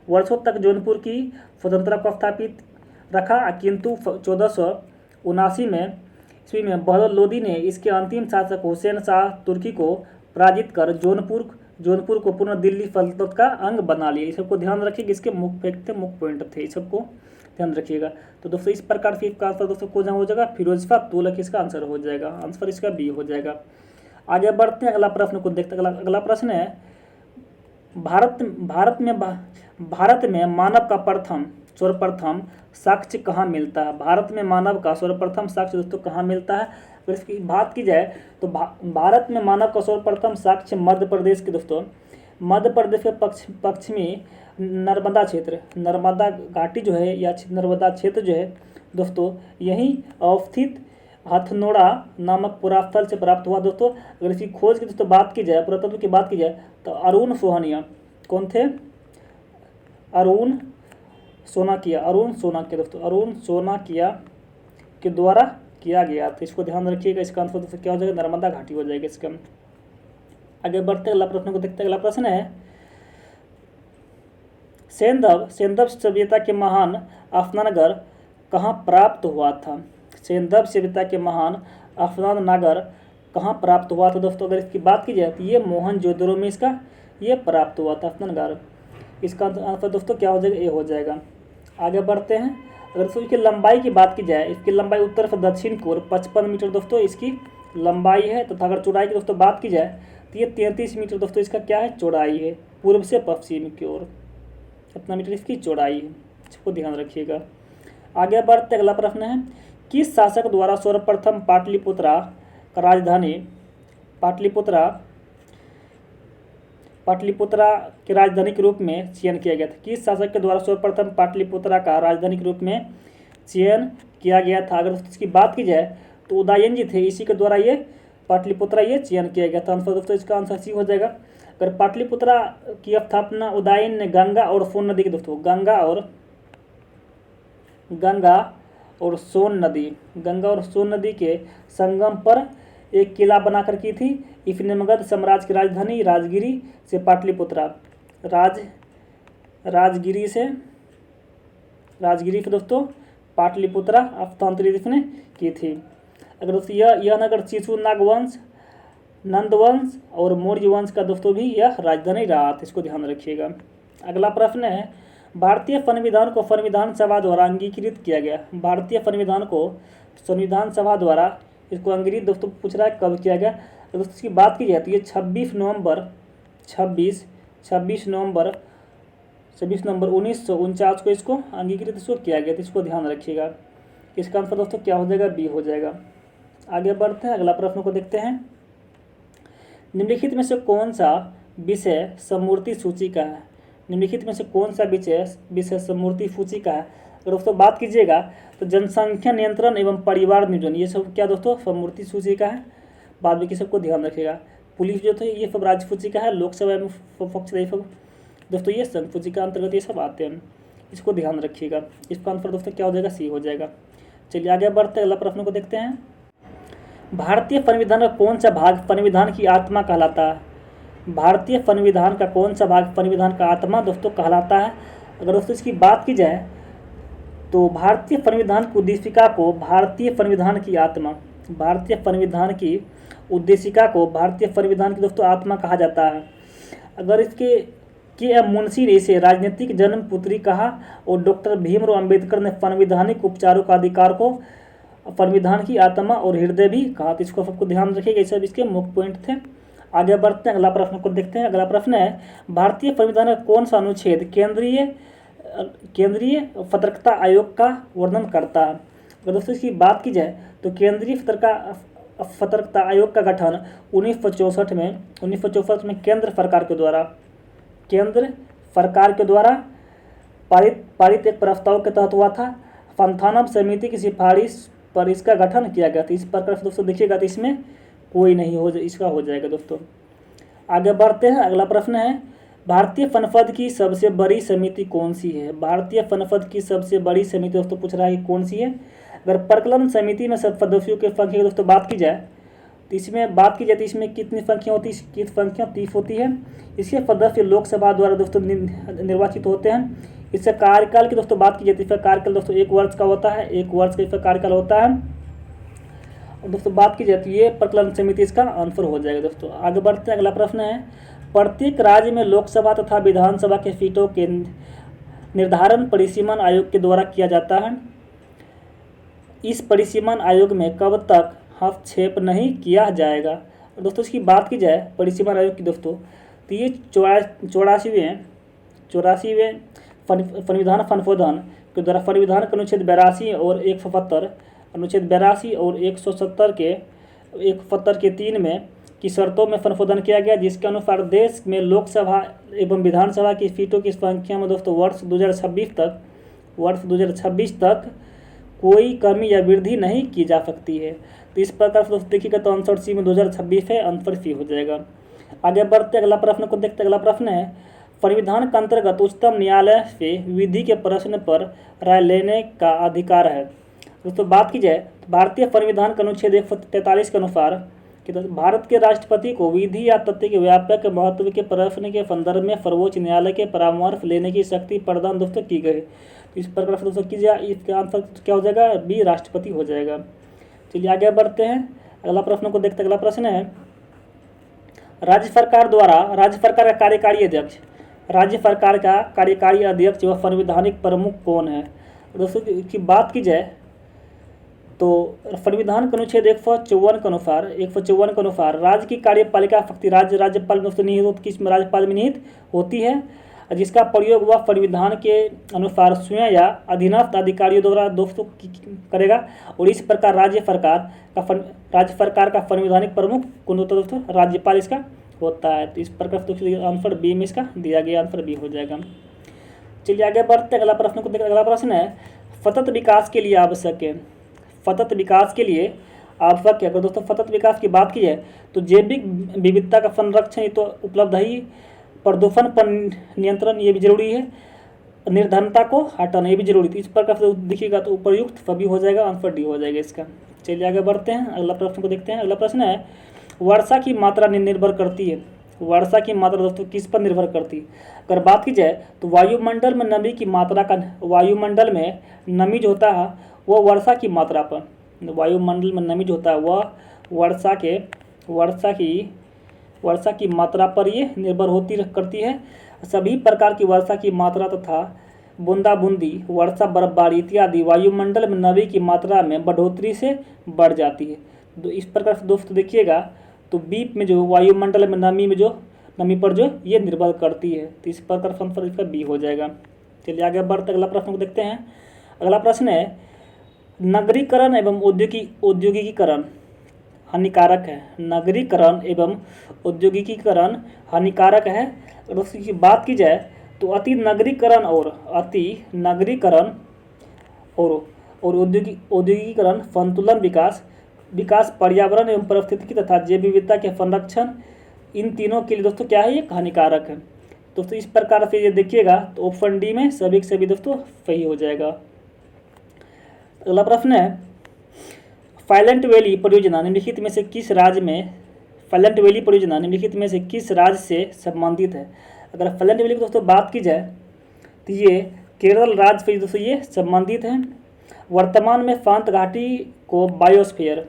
वर्षों तक जौनपुर की स्वतंत्रता को स्थापित रखा, किंतु 1479 में ईस्वी में बहलोल लोदी ने इसके अंतिम शासक हुसैन शाह तुर्की को पराजित कर जौनपुर को पूर्ण दिल्ली सल्तनत का अंग बना लिया। इस सबको ध्यान रखिएगा, इसके मुख्य पॉइंट थे, इस सबको ध्यान रखिएगा। तो दोस्तों इस प्रकार से इसका आंसर दोस्तों कौन हो जाएगा? फिरोज शाह तुगलक इसका आंसर हो जाएगा। आंसर इसका बी हो जाएगा। आगे बढ़ते हैं, अगला प्रश्न को देखते हैं। अगला प्रश्न है, भारत में मानव का सर्वप्रथम साक्ष्य कहाँ मिलता है? भारत में मानव का सर्वप्रथम साक्ष्य दोस्तों कहाँ मिलता है? अगर इसकी बात की जाए तो भारत में मानव का सर्वप्रथम साक्ष्य मध्य प्रदेश के दोस्तों, मध्य प्रदेश के पश्चिमी नर्मदा क्षेत्र, नर्मदा घाटी जो है या नर्मदा क्षेत्र जो है दोस्तों, यहीं अवस्थित हथनोड़ा नामक पुरास्थल से प्राप्त हुआ दोस्तों। अगर इसकी खोज की दोस्तों बात की जाए, पुरातत्व की बात की जाए, तो अरुण सोहनिया कौन थे? अरुण सोनाकिया दोस्तों, अरुण सोनाकिया के द्वारा किया गया। तो इसको ध्यान रखिएगा, इसका आंसर दोस्तों क्या हो जाएगा? नर्मदा घाटी हो जाएगा इसका। आगे बढ़ते अगला प्रश्न को देखते हैं। अगला प्रश्न है, सेंधव सभ्यता के महान स्नानगर कहाँ प्राप्त हुआ था? सेंधव सभ्यता के महान स्नानगर कहाँ प्राप्त हुआ था दोस्तों? अगर इसकी बात की जाए तो ये मोहनजोदड़ो में इसका ये प्राप्त हुआ था स्नानगार। इसका आंसर दोस्तों क्या हो जाएगा? ए हो जाएगा। आगे बढ़ते हैं, अगर दोस्तों इसकी लंबाई की बात की जाए, इसकी लंबाई उत्तर से दक्षिण की ओर 55 मीटर दोस्तों इसकी लंबाई है, तथा अगर चौड़ाई की दोस्तों बात की जाए तो ये 33 मीटर दोस्तों इसका क्या है? चौड़ाई है। पूर्व से पश्चिम की ओर कितना मीटर इसकी चौड़ाई है, इसको ध्यान रखिएगा। आगे बढ़ते अगला प्रश्न है, किस शासक द्वारा सर्वप्रथम पाटलिपुत्रा का राजधानी पाटलिपुत्रा के राजधानी के रूप में चयन किया गया था? किस शासक के द्वारा सर्वप्रथम पाटलिपुत्रा का राजधानी के रूप में चयन किया गया था? अगर इसकी बात की जाए तो उदयन जी थे, इसी के द्वारा ये पाटलिपुत्रा ये चयन किया गया था। आंसर दोस्तों इसका आंसर सी हो जाएगा। अगर पाटलिपुत्रा की स्थापना उदयन ने गंगा और सोन नदी के दोस्तों, गंगा और सोन नदी के संगम पर एक किला बनाकर की थी। इसने मगध साम्राज्य की राजधानी राजगिरी से दोस्तों पाटलिपुत्रा स्थानांतरित इसने की थी। अगर दोस्तों यह नगर शिशु नागवंश, नंदवंश और मौर्य वंश का दोस्तों भी यह राजधानी रहा था, इसको ध्यान रखिएगा। अगला प्रश्न है, भारतीय संविधान को संविधान सभा द्वारा अंगीकृत किया गया। भारतीय संविधान को संविधान सभा द्वारा इसको अंग्रेजी दोस्तों पूछ रहा है कब किया गया? तो दोस्तों इसकी बात की जाए तो ये 26 नवंबर 1949 को इसको अंगीकृत इसको किया गया, तो इसको ध्यान रखिएगा। इसका आंसर दोस्तों क्या हो जाएगा? बी हो जाएगा। आगे बढ़ते हैं, अगला प्रश्न को देखते हैं। निम्नलिखित में से कौन सा विषय समूर्ति सूची का है? निम्नलिखित में से कौन सा विषय समूर्ति सूची का है? अगर दोस्तों बात कीजिएगा तो जनसंख्या नियंत्रण एवं परिवार नियोजन, ये सब क्या दोस्तों समूर्ति सूची का है। बाद में सबको ध्यान रखिएगा। पुलिस जो थे ये सब राज्य सूची का है, लोकसभा एवं पक्षी सब दोस्तों ये संघ सूची का अंतर्गत ये सब आते हैं, इसको ध्यान रखिएगा। इसका आंसर दोस्तों क्या हो जाएगा? सी हो जाएगा। चलिए आगे बढ़ते अगला प्रश्न को देखते हैं। भारतीय संविधान का कौन सा भाग संविधान की आत्मा कहलाता है? भारतीय संविधान का कौन सा भाग संविधान का आत्मा दोस्तों कहलाता है? अगर दोस्तों इसकी बात की जाए तो भारतीय संविधान की उद्देशिका को भारतीय संविधान की आत्मा, भारतीय संविधान की उद्देशिका को भारतीय संविधान की दोस्तों आत्मा कहा जाता है। अगर इसके के.एम. मुंशी ने इसे राजनीतिक जन्मपुत्री कहा और डॉक्टर भीमराव अंबेडकर ने संवैधानिक उपचारों का अधिकार को संविधान की आत्मा और हृदय भी कहा। तो इसको सबको ध्यान रखिएगा, ये सब इसके मुख्य पॉइंट थे। आगे बढ़ते हैं, अगला प्रश्न को देखते हैं। अगला प्रश्न है भारतीय संविधान का कौन सा अनुच्छेद केंद्रीय सतर्कता आयोग का वर्णन करता है? अगर दोस्तों इसकी बात की जाए तो केंद्रीय सतर्कता आयोग का गठन 1964 में केंद्र सरकार के द्वारा पारित एक प्रस्ताव के तहत हुआ था। संथानम समिति की सिफारिश पर इसका गठन किया गया था। इस प्रकार से दोस्तों देखिएगा तो इसमें कोई नहीं हो, इसका हो जाएगा दोस्तों। आगे बढ़ते हैं, अगला प्रश्न है भारतीय संसद की सबसे बड़ी समिति कौन सी है? भारतीय संसद की सबसे बड़ी समिति दोस्तों पूछ रहा है कौन सी है? अगर प्रकलन समिति में सब सदस्यों की संख्या की दोस्तों बात की जाए तो इसमें कितनी संख्या होती है? इसकी संख्या 30 होती है। इसके सदस्य लोकसभा द्वारा दोस्तों निर्वाचित होते हैं। इससे कार्यकाल की दोस्तों बात की जाती है, इसका कार्यकाल दोस्तों 1 वर्ष का होता है, 1 वर्ष का इसका कार्यकाल होता है। और दोस्तों बात की जाती है ये प्रकलन समिति इसका आंसर हो जाएगा दोस्तों। आगे बढ़ते हैं, अगला प्रश्न है प्रत्येक राज्य में लोकसभा तथा विधानसभा के सीटों के निर्धारण परिसीमन आयोग के द्वारा किया जाता है। इस परिसीमन आयोग में कब तक हस्तक्षेप नहीं किया जाएगा? दोस्तों इसकी बात की जाए परिसीमन आयोग की दोस्तों तो ये 84वें संविधान संशोधन के द्वारा संविधान के अनुच्छेद 82 और 170 अनुच्छेद 82 और 170 के 3 में की शर्तों में संशोधन किया गया, जिसके अनुसार देश में लोकसभा एवं विधानसभा की सीटों की संख्या में दोस्तों वर्ष 2026 तक कोई कमी या वृद्धि नहीं की जा सकती है। तो इस प्रकार से दोस्तों देखिएगा तो आंसर सी में 2026 है, आंसर सी हो जाएगा। आगे बढ़ते अगला प्रश्न को देखते। अगला प्रश्न है संविधान के अंतर्गत उच्चतम न्यायालय से विधि के प्रश्न पर राय लेने का अधिकार है। दोस्तों बात की जाए तो भारतीय संविधान के अनुच्छेद 143 के अनुसार कि भारत के राष्ट्रपति को विधि या तथ्य के व्यापक महत्व के प्रश्न के संदर्भ में सर्वोच्च न्यायालय के परामर्श लेने की शक्ति प्रदान दोस्तों की गई। तो इस प्रकार से दोस्तों की जाए इसका आंसर क्या हो जाएगा? बी राष्ट्रपति हो जाएगा। चलिए आगे बढ़ते हैं, अगला प्रश्न को देखते। अगला प्रश्न है राज्य सरकार का कार्यकारी अध्यक्ष व संवैधानिक प्रमुख कौन है? दोस्तों की बात की जाए तो संविधान के अनुच्छेद 154 के अनुसार राज्य की कार्यपालिका शक्ति राज्यपाल दोस्तों निहित होती, किसमें राज्यपाल में निहित होती है, जिसका प्रयोग वह संविधान के अनुसार स्वयं या अधीनस्थ अधिकारियों द्वारा दोस्तों करेगा। और इस प्रकार राज्य सरकार का संवैधानिक प्रमुख कौन होता है दोस्तों? राज्यपाल इसका होता है। तो इस प्रकार दोस्तों आंसर बी में इसका दिया गया, आंसर बी हो जाएगा। चलिए आगे बढ़ते अगला प्रश्न को देखते। अगला प्रश्न है सतत विकास के लिए आवश्यक है। सतत विकास के लिए आवश्यक है। अगर दोस्तों सतत विकास की बात की जाए तो जैविक विविधता का संरक्षण ये तो उपलब्ध है ही, प्रदूषण पर नियंत्रण ये भी जरूरी है, निर्धनता को हटाना ये भी जरूरी थी। इस प्रकार से देखिएगा तो उपयुक्त सभी हो जाएगा, आंसर डी हो जाएगा इसका। चलिए आगे बढ़ते हैं, अगला प्रश्न को देखते हैं। अगला प्रश्न है वर्षा की मात्रा निर्भर करती है। वर्षा की मात्रा दोस्तों किस पर निर्भर करती है? अगर बात की जाए तो वायुमंडल में नमी की मात्रा का, वायुमंडल में नमी जो होता है वह वर्षा की मात्रा पर, वायुमंडल में नमी जो होता है वह वर्षा की मात्रा पर ये निर्भर करती है। सभी प्रकार की वर्षा की मात्रा तथा बूंदाबूंदी, वर्षा, बर्फबारी इत्यादि वायुमंडल में नमी की मात्रा में बढ़ोतरी से बढ़ जाती है। तो इस प्रकार से दोस्तों देखिएगा तो बी में जो वायुमंडल में नमी पर जो ये निर्भर करती है। तो इस प्रकार से आंसर इसका बी हो जाएगा। चलिए आगे बढ़ते अगला प्रश्न को देखते हैं। अगला प्रश्न है नगरीकरण एवं औद्योगिकीकरण हानिकारक है। नगरीकरण एवं औद्योगिकीकरण हानिकारक है। और उसकी बात की जाए तो अति नगरीकरण और औद्योगिकीकरण संतुलन विकास पर्यावरण एवं पारिस्थितिकी तथा जैव विविधता के संरक्षण, इन तीनों के लिए दोस्तों क्या है, ये हानिकारक है। दोस्तों इस प्रकार से ये देखिएगा तो ऑप्शन डी में सभी के सभी दोस्तों सही हो जाएगा। अगला प्रश्न है साइलेंट वैली परियोजना निम्नलिखित में से किस राज्य में फ्लैट वैली परियोजना निम्नलिखित में से किस राज्य से संबंधित है? अगर फ्लैट वैली की दोस्तों बात की जाए तो ये केरल राज्य से दोस्तों ये संबंधित है। वर्तमान में फांत घाटी को बायोस्फीयर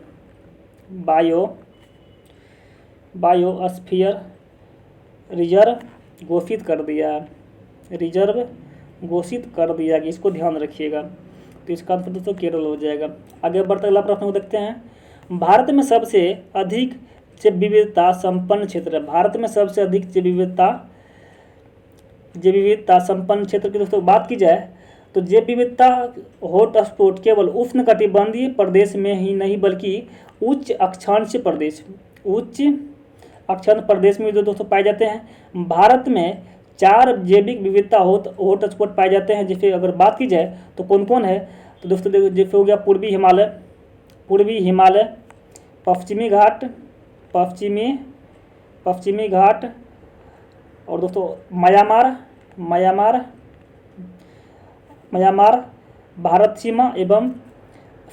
रिजर्व घोषित कर दिया कि इसको ध्यान रखिएगा। तो इसका आंसर दोस्तों केरल हो जाएगा। आगे बढ़ते अगला प्रश्न को देखते हैं। भारत में सबसे अधिक जैव विविधता संपन्न क्षेत्र है। भारत में सबसे अधिक जैव विविधता संपन्न क्षेत्र की दोस्तों बात की जाए तो जैव विविधता हॉटस्पॉट केवल उष्णकटिबंधीय प्रदेश में ही नहीं बल्कि उच्च अक्षांशीय प्रदेश में जो दोस्तों पाए जाते हैं। भारत में 4 जैविक विविधता हॉटस्पॉट पाए जाते हैं। जैसे अगर बात की जाए तो कौन कौन है तो दोस्तों देखो, जैसे हो गया पूर्वी हिमालय, पश्चिमी घाट और दोस्तों म्यांमार भारत सीमा एवं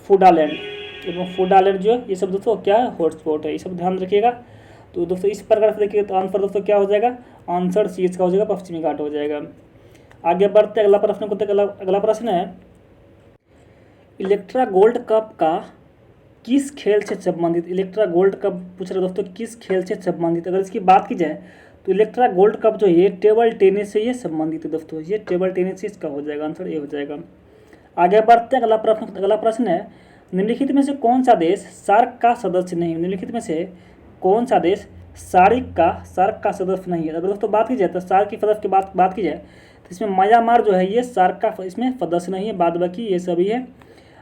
फूडालैंड जो ये सब दोस्तों क्या है हॉटस्पॉट है। ये सब ध्यान रखिएगा। तो दोस्तों इस प्रकार से देखिए तो आंसर दोस्तों क्या हो जाएगा, आंसर सी इसका हो जाएगा, पश्चिमी घाट हो जाएगा। आगे बढ़ते अगला प्रश्न को अगला प्रश्न है इलेक्ट्रा गोल्ड कप का किस खेल से संबंधित। इलेक्ट्रा गोल्ड कप पूछ रहे दोस्तों किस खेल से संबंधित। अगर इसकी बात की जाए तो इलेक्ट्रा गोल्ड कप जो है टेबल टेनिस से ये संबंधित है दोस्तों। ये टेबल टेनिस से इसका हो जाएगा, आंसर ये हो जाएगा। आगे बढ़ते अगला प्रश्न है निम्नलिखित में से कौन सा देश सार्क का सदस्य नहीं है। निम्नलिखित में से कौन सा देश सार्क का सदस्य नहीं है। अगर दोस्तों बात की जाए तो सार्क की सदस्य की बात की जाए तो इसमें म्यांमार जो है ये सार्क का इसमें सदस्य नहीं है, बाद बाकी ये सभी है।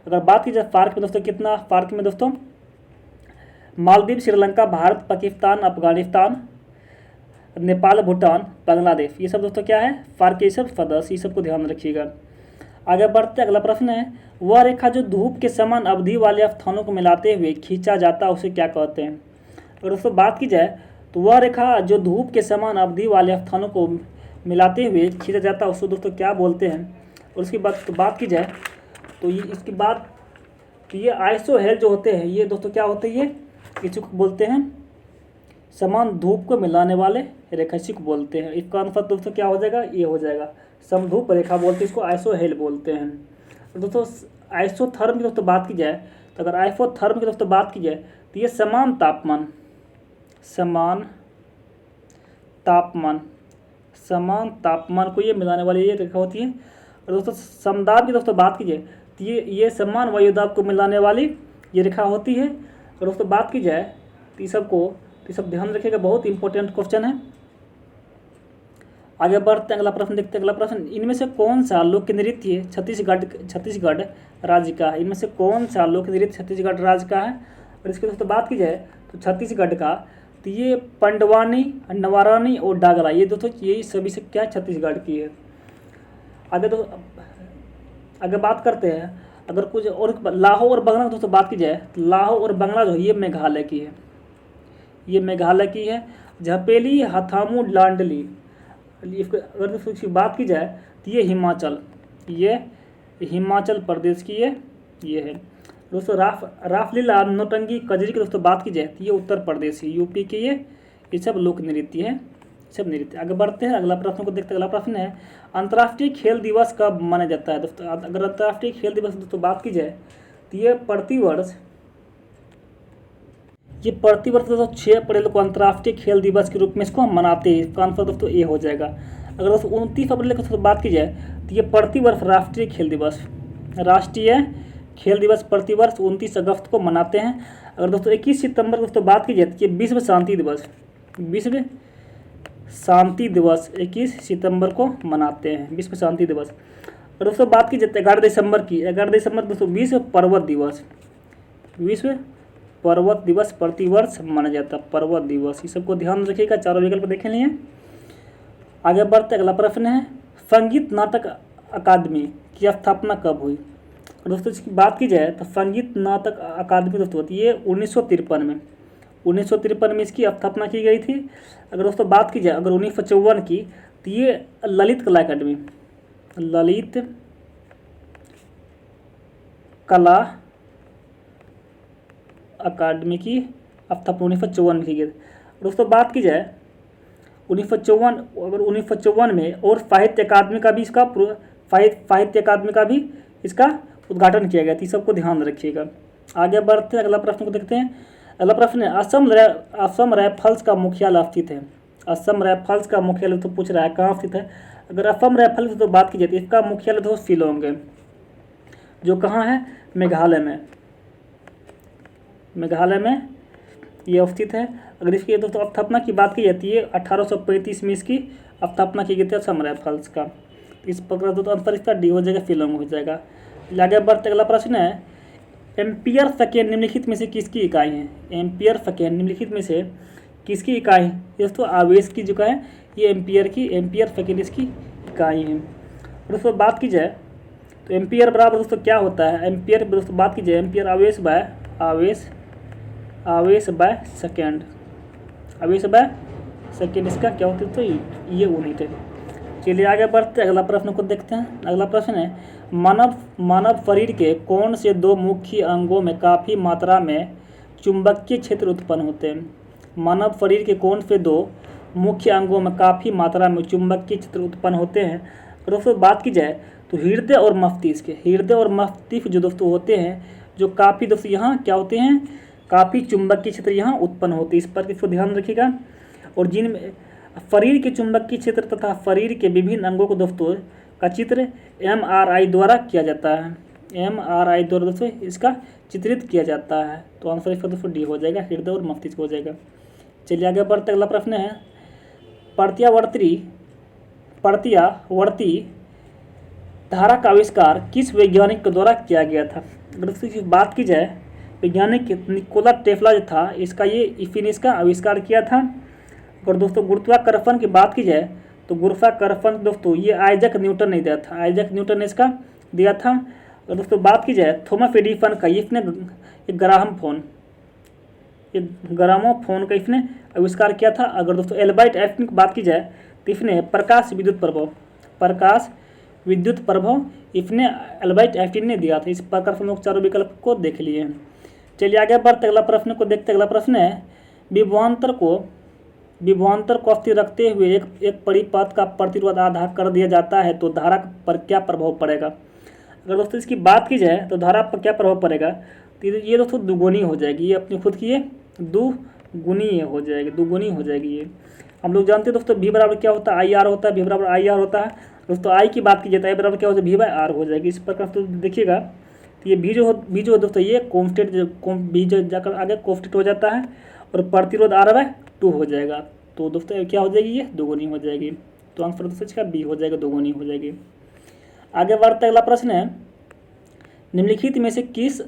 अगर बात की जाए फार्क में दोस्तों कितना, फार्क में दोस्तों मालदीव, श्रीलंका, भारत, पाकिस्तान, अफगानिस्तान, नेपाल, भूटान, बांग्लादेश, ये सब दोस्तों क्या है फार्क के सब सदस्य। ये सबको ध्यान रखिएगा। आगे बढ़ते अगला प्रश्न है वह रेखा जो धूप के समान अवधि वाले स्थानों को मिलाते हुए खींचा जाता है उसे क्या कहते हैं। अगर दोस्तों बात की जाए तो वह रेखा जो धूप के समान अवधि वाले स्थानों को मिलाते हुए खींचा जाता है उसको दोस्तों क्या बोलते हैं। और उसकी बात की जाए तो ये इसकी बात तो ये आइसोहेल जो होते हैं ये दोस्तों क्या होते हैं, ये इसको बोलते हैं समान धूप को मिलाने वाले रेखा, इसी को बोलते हैं। इसका आंसर दोस्तों क्या हो जाएगा, ये हो जाएगा समधूप रेखा बोलते हैं, इसको आइसोहेल बोलते हैं। तो दोस्तों आइसोथर्म की दोस्तों बात की जाए तो अगर आइसोथर्म की दोस्तों बात की जाए तो ये समान तापमान को ये मिलाने वाली ये रेखा होती है। और दोस्तों समदाब की दोस्तों बात की जाए तो ये समान वायुदाब को मिलाने वाली ये रेखा होती है। और दोस्तों बात की जाए तो ये सब ध्यान रखिएगा, बहुत इंपॉर्टेंट क्वेश्चन है। आगे बढ़ते हैं अगला प्रश्न देखते हैं। अगला प्रश्न इनमें से कौन सा लोक नृत्य छत्तीसगढ़ राज्य का है। इनमें से कौन सा लोक नृत्य छत्तीसगढ़ राज्य का है। और इसकी दोस्तों बात की जाए तो छत्तीसगढ़ का तो ये पंडवानी, नवारानी और डागरा, ये दोस्तों यही सभी से क्या छत्तीसगढ़ की है। आगे बात करते हैं अगर कुछ और लाहो और बंगला की दोस्तों बात की जाए तो लाहो और बंगला जो ये मेघालय की है। झपेली, हथामू, लांडली, अगर दोस्तों इसकी बात की जाए तो ये हिमाचल प्रदेश की ये है दोस्तों। राफलीला, नौटंकी, कजरी की दोस्तों बात की जाए तो ये उत्तर प्रदेश की, यूपी के ये सब लोक नृत्य है, सब नृत्य। आगे बढ़ते हैं अगला प्रश्न को देखते हैं। अगला प्रश्न है अंतर्राष्ट्रीय खेल दिवस कब मनाया जाता है दोस्तों। अगर अंतर्राष्ट्रीय खेल दिवस दोस्तों बात की जाए तो ये प्रतिवर्ष दोस्तों 6 अप्रैल को अंतर्राष्ट्रीय खेल दिवस के रूप में इसको हम मनाते हैं। इसका आंसर दोस्तों ये हो जाएगा। अगर दोस्तों 29 अप्रैल की बात की जाए तो ये प्रतिवर्ष राष्ट्रीय खेल दिवस प्रतिवर्ष 29 अगस्त को मनाते हैं। अगर दोस्तों 21 सितंबर की दोस्तों बात की जाए तो ये विश्व शांति दिवस 21 सितंबर को मनाते हैं, विश्व शांति दिवस। और दोस्तों बात की जाए 11 दिसंबर दोस्तों विश्व पर्वत दिवस प्रतिवर्ष माना जाता है, पर्वत दिवस। ये सबको ध्यान रखिएगा, चारों विकल्प देखे लिए। आगे बढ़ते अगला प्रश्न है संगीत नाटक अकादमी की स्थापना कब हुई। दोस्तों इसकी बात की जाए तो संगीत नाटक अकादमी दोस्तों होती है 1953 में इसकी स्थापना की गई थी। अगर दोस्तों बात की जाए अगर 1954 की तो ये ललित कला अकादमी की स्थापना 1954 में की गई। दोस्तों बात की जाए 1954 में और साहित्य अकादमी का भी इसका उद्घाटन किया गया था। सबको ध्यान रखिएगा। आगे बढ़ते हैं, अगला प्रश्न को देखते हैं। अगला प्रश्न है असम राइफल्स का मुख्यालय स्थित है। असम राइफल्स का मुख्यालय तो पूछ रहा है कहाँ स्थित है। अगर असम राइफल्स की तो बात की जाती है, इसका मुख्यालय तो शिलोंग है, जो कहाँ है, मेघालय में ये स्थित है। अगर इसकी दोस्तों स्थापना की बात की जाती है 1835 में इसकी स्थापना की गई थी असम राइफल्स का। इस प्रकार दोस्तों आंसर इसका डी हो जाएगा, शिलोंग हो जाएगा। आगे बढ़ते अगला प्रश्न है एम्पियर सेकेंड निम्नलिखित में से किसकी इकाई है। एम्पियर सेकेंड निम्नलिखित में से किसकी इकाई है। दोस्तों आवेश की जो है ये एम्पियर सेकेंड इसकी इकाई है। और दोस्तों बात की जाए तो एम्पियर बराबर दोस्तों क्या होता है। एम्पियर दोस्तों बात की जाए एम्पियर आवेश बाय सेकेंड इसका क्या होता है, तो ये यूनिट है। चलिए आगे बढ़ते अगला प्रश्न को देखते हैं। अगला प्रश्न है मानव शरीर के कौन से दो मुख्य अंगों में काफ़ी मात्रा में चुंबकीय क्षेत्र उत्पन्न होते हैं। मानव शरीर के कौन से दो मुख्य अंगों में काफ़ी मात्रा में चुंबकीय क्षेत्र उत्पन्न होते हैं। दोस्तों बात की जाए तो हृदय और मस्तिष्क जो दोस्तों होते हैं, जो काफ़ी दोस्तों यहाँ क्या होते हैं, काफ़ी चुंबकीय क्षेत्र यहाँ उत्पन्न होते हैं। इस पर इसको ध्यान रखिएगा। और जिनमें शरीर के चुंबकीय क्षेत्र तथा शरीर के विभिन्न अंगों को दोस्तों का चित्र MRI द्वारा किया जाता है। MRI द्वारा दोस्तों इसका चित्रित किया जाता है। तो आंसर इसका दोस्तों डी हो जाएगा, हृदय और मस्तिष्क हो जाएगा। चलिए आगे बढ़ते अगला प्रश्न है प्रत्यावर्ती धारा का आविष्कार किस वैज्ञानिक के द्वारा किया गया था। अगर दोस्तों की बात की जाए वैज्ञानिक निकोला टेस्ला जो था इसका आविष्कार किया था। अगर दोस्तों गुरुत्वाकर्षण की बात की जाए तो गुरुत्वाकर्षण दोस्तों ये आइजैक न्यूटन ने दिया था, आइजैक न्यूटन ने इसका दिया था। और दोस्तों बात की जाए थॉमस एडिसन का, इसने ग्रामोफोन का इसने आविष्कार किया था। अगर दोस्तों एल्बर्ट आइंस्टीन की बात की जाए तो इसने प्रकाश विद्युत प्रभाव इसने एल्बर्ट आइंस्टीन ने दिया था। इस प्रकार से हम लोग चारों विकल्प को देख लिए हैं। चलिए आगे बढ़ते अगला प्रश्न को देखते। अगला प्रश्न है विभवांतर को स्थिर रखते हुए एक परिपथ का प्रतिरोध आधा कर दिया जाता है तो धारा पर क्या प्रभाव पड़ेगा। अगर दोस्तों इसकी बात की जाए तो धारा पर क्या प्रभाव पड़ेगा, तो ये दोस्तों दुगुनी हो जाएगी। ये अपनी खुद की ये दुगुनी हो जाएगी ये। हम लोग जानते हैं दोस्तों V बराबर क्या होता है, IR होता है। V बराबर IR होता है दोस्तों। I की बात की जाए तो I बराबर क्या होता है, V/R हो जाएगी। इस प्रकार तो देखिएगा तो ये V जो है दोस्तों ये कॉन्स्टेंट V जो जाकर आगे कॉन्स्टेंट हो जाता है और प्रतिरोध R/2 हो जाएगा। तो दोस्तों क्या हो जाएगी, ये दोगुनी हो जाएगी। तो आंसर दोस्तों इसका B हो जाएगा, दोगुनी हो जाएगी। आगे बढ़ते अगला प्रश्न है निम्नलिखित में से किस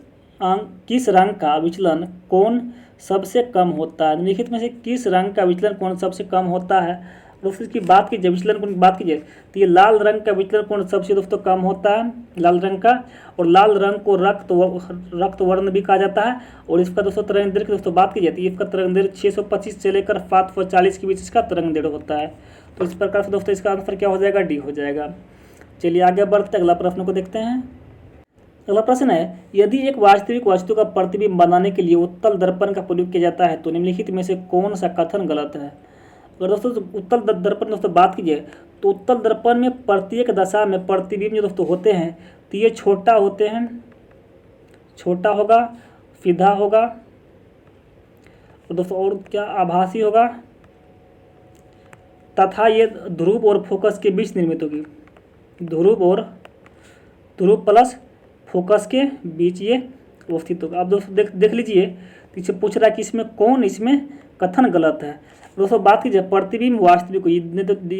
रंग का विचलन कोण सबसे कम होता है। निम्नलिखित में से किस रंग का विचलन कोण सबसे कम होता है। दोस्तों इसकी बात कीजिए विचलन कोण की बात कीजिए तो ये लाल रंग का विचलन कोण सबसे दोस्तों कम होता है, लाल रंग का। और लाल रंग को रक्त वर्ण भी कहा जाता है। और इसका दोस्तों तरंग-दैर्घ्य की दोस्तों बात की जाती है, इसका तरंग-दैर्घ्य 625 से लेकर 740 के बीच इसका तरंग-दैर्घ्य होता है। तो इस प्रकार से दोस्तों इसका आंसर क्या हो जाएगा, डी हो जाएगा। चलिए आगे बढ़ते अगला प्रश्न को देखते हैं। अगला प्रश्न है यदि एक वास्तविक वस्तु का प्रतिबिंब बनाने के लिए उत्तल दर्पण का प्रयोग किया जाता है तो निम्नलिखित में से कौन सा कथन गलत है। अगर दोस्तों उत्तल दर्पण दोस्तों बात कीजिए तो उत्तल दर्पण में प्रत्येक दशा में प्रतिबिंब जो दोस्तों होते हैं तो ये छोटा होगा, सीधा होगा और दोस्तों और क्या आभासी होगा तथा ये ध्रुव और फोकस के बीच निर्मित होगी। ध्रुव प्लस फोकस के बीच ये अवस्थित होगा। अब दोस्तों देख लीजिए पीछे पूछ रहा है कि इसमें कथन गलत है। दोस्तों बात कीजिए प्रतिबिंब वास्तविक, ये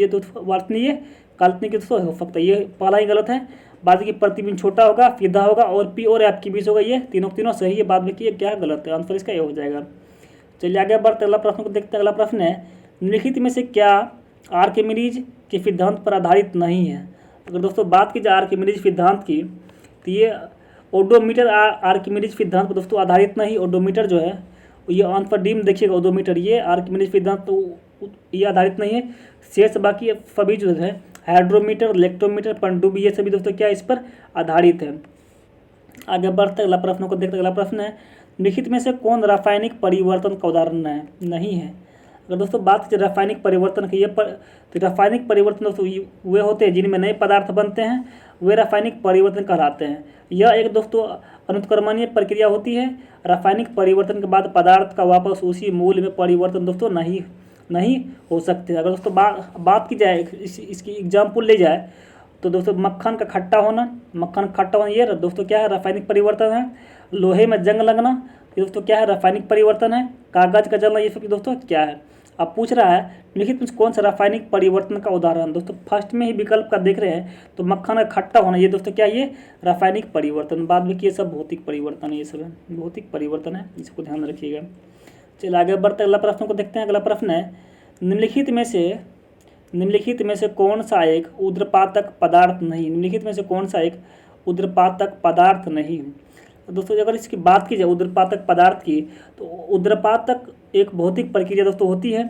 तो वास्तविक है, काल्पनिक दोस्तों हो सकता है, ये पहला ही गलत है। बाद की प्रतिबिंब छोटा होगा, सीधा होगा और P और F के बीच होगा, ये तीनों सही है। बाद में कि ये क्या गलत है, आंसर इसका ये हो जाएगा। चलिए आगे बढ़ते अगला प्रश्न को देखते हैं। अगला प्रश्न है निम्नलिखित में से क्या आर्किमिडीज के सिद्धांत पर आधारित नहीं है। अगर दोस्तों बात की जाए आर्किमिडीज सिद्धांत की तो ये ओडोमीटर आर्किमिडीज सिद्धांत पर दोस्तों आधारित नहीं। ओडोमीटर जो है ये आंसर डी में देखिएगा, ओडोमीटर ये आर्किमिडीज सिद्धांत तो ये आधारित नहीं है। शेष बाकी सभी जो है हाइड्रोमीटर, इलेक्ट्रोमीटर, पनडुब्बी ये सभी दोस्तों क्या इस पर आधारित है। आगे बढ़ते अगला प्रश्न को देखते। अगला प्रश्न है निम्नलिखित में से कौन रासायनिक परिवर्तन का उदाहरण नहीं है। अगर दोस्तों बात की रासायनिक परिवर्तन की, तो रासायनिक परिवर्तन दोस्तों वे होते हैं जिनमें नए पदार्थ बनते हैं, वे रासायनिक परिवर्तन कहलाते हैं। यह एक दोस्तों अनुत्क्रमणीय प्रक्रिया होती है। रासायनिक परिवर्तन के बाद पदार्थ का वापस उसी मूल में परिवर्तन दोस्तों नहीं हो सकते। अगर दोस्तों बात की जाए, इसकी एग्जाम्पल ले जाए, तो दोस्तों मक्खन का खट्टा होना ये दोस्तों क्या है, रासायनिक परिवर्तन है। लोहे में जंग लगना, ये दोस्तों क्या है, रासायनिक परिवर्तन है। कागज का जलना, ये सब दोस्तों क्या है। अब पूछ रहा है निम्नलिखित में कौन सा रासायनिक परिवर्तन का उदाहरण। दोस्तों फर्स्ट में ही विकल्प का देख रहे हैं, तो मक्खन का खट्टा होना, ये दोस्तों क्या है, ये रासायनिक परिवर्तन। बाद में ये सब भौतिक परिवर्तन है, ये सब है भौतिक परिवर्तन है, इसको ध्यान रखिएगा। चलिए आगे बढ़ते अगला प्रश्न को देखते हैं। अगला प्रश्न है, निम्नलिखित में से कौन सा एक ऊर्ध्वपातक पदार्थ नहीं। निम्नलिखित में से कौन सा एक ऊर्ध्वपातक पदार्थ नहीं। तो दोस्तों अगर इसकी बात की जाए ऊर्ध्वपातक पदार्थ की, तो ऊर्ध्वपातक एक भौतिक प्रक्रिया दोस्तों होती है।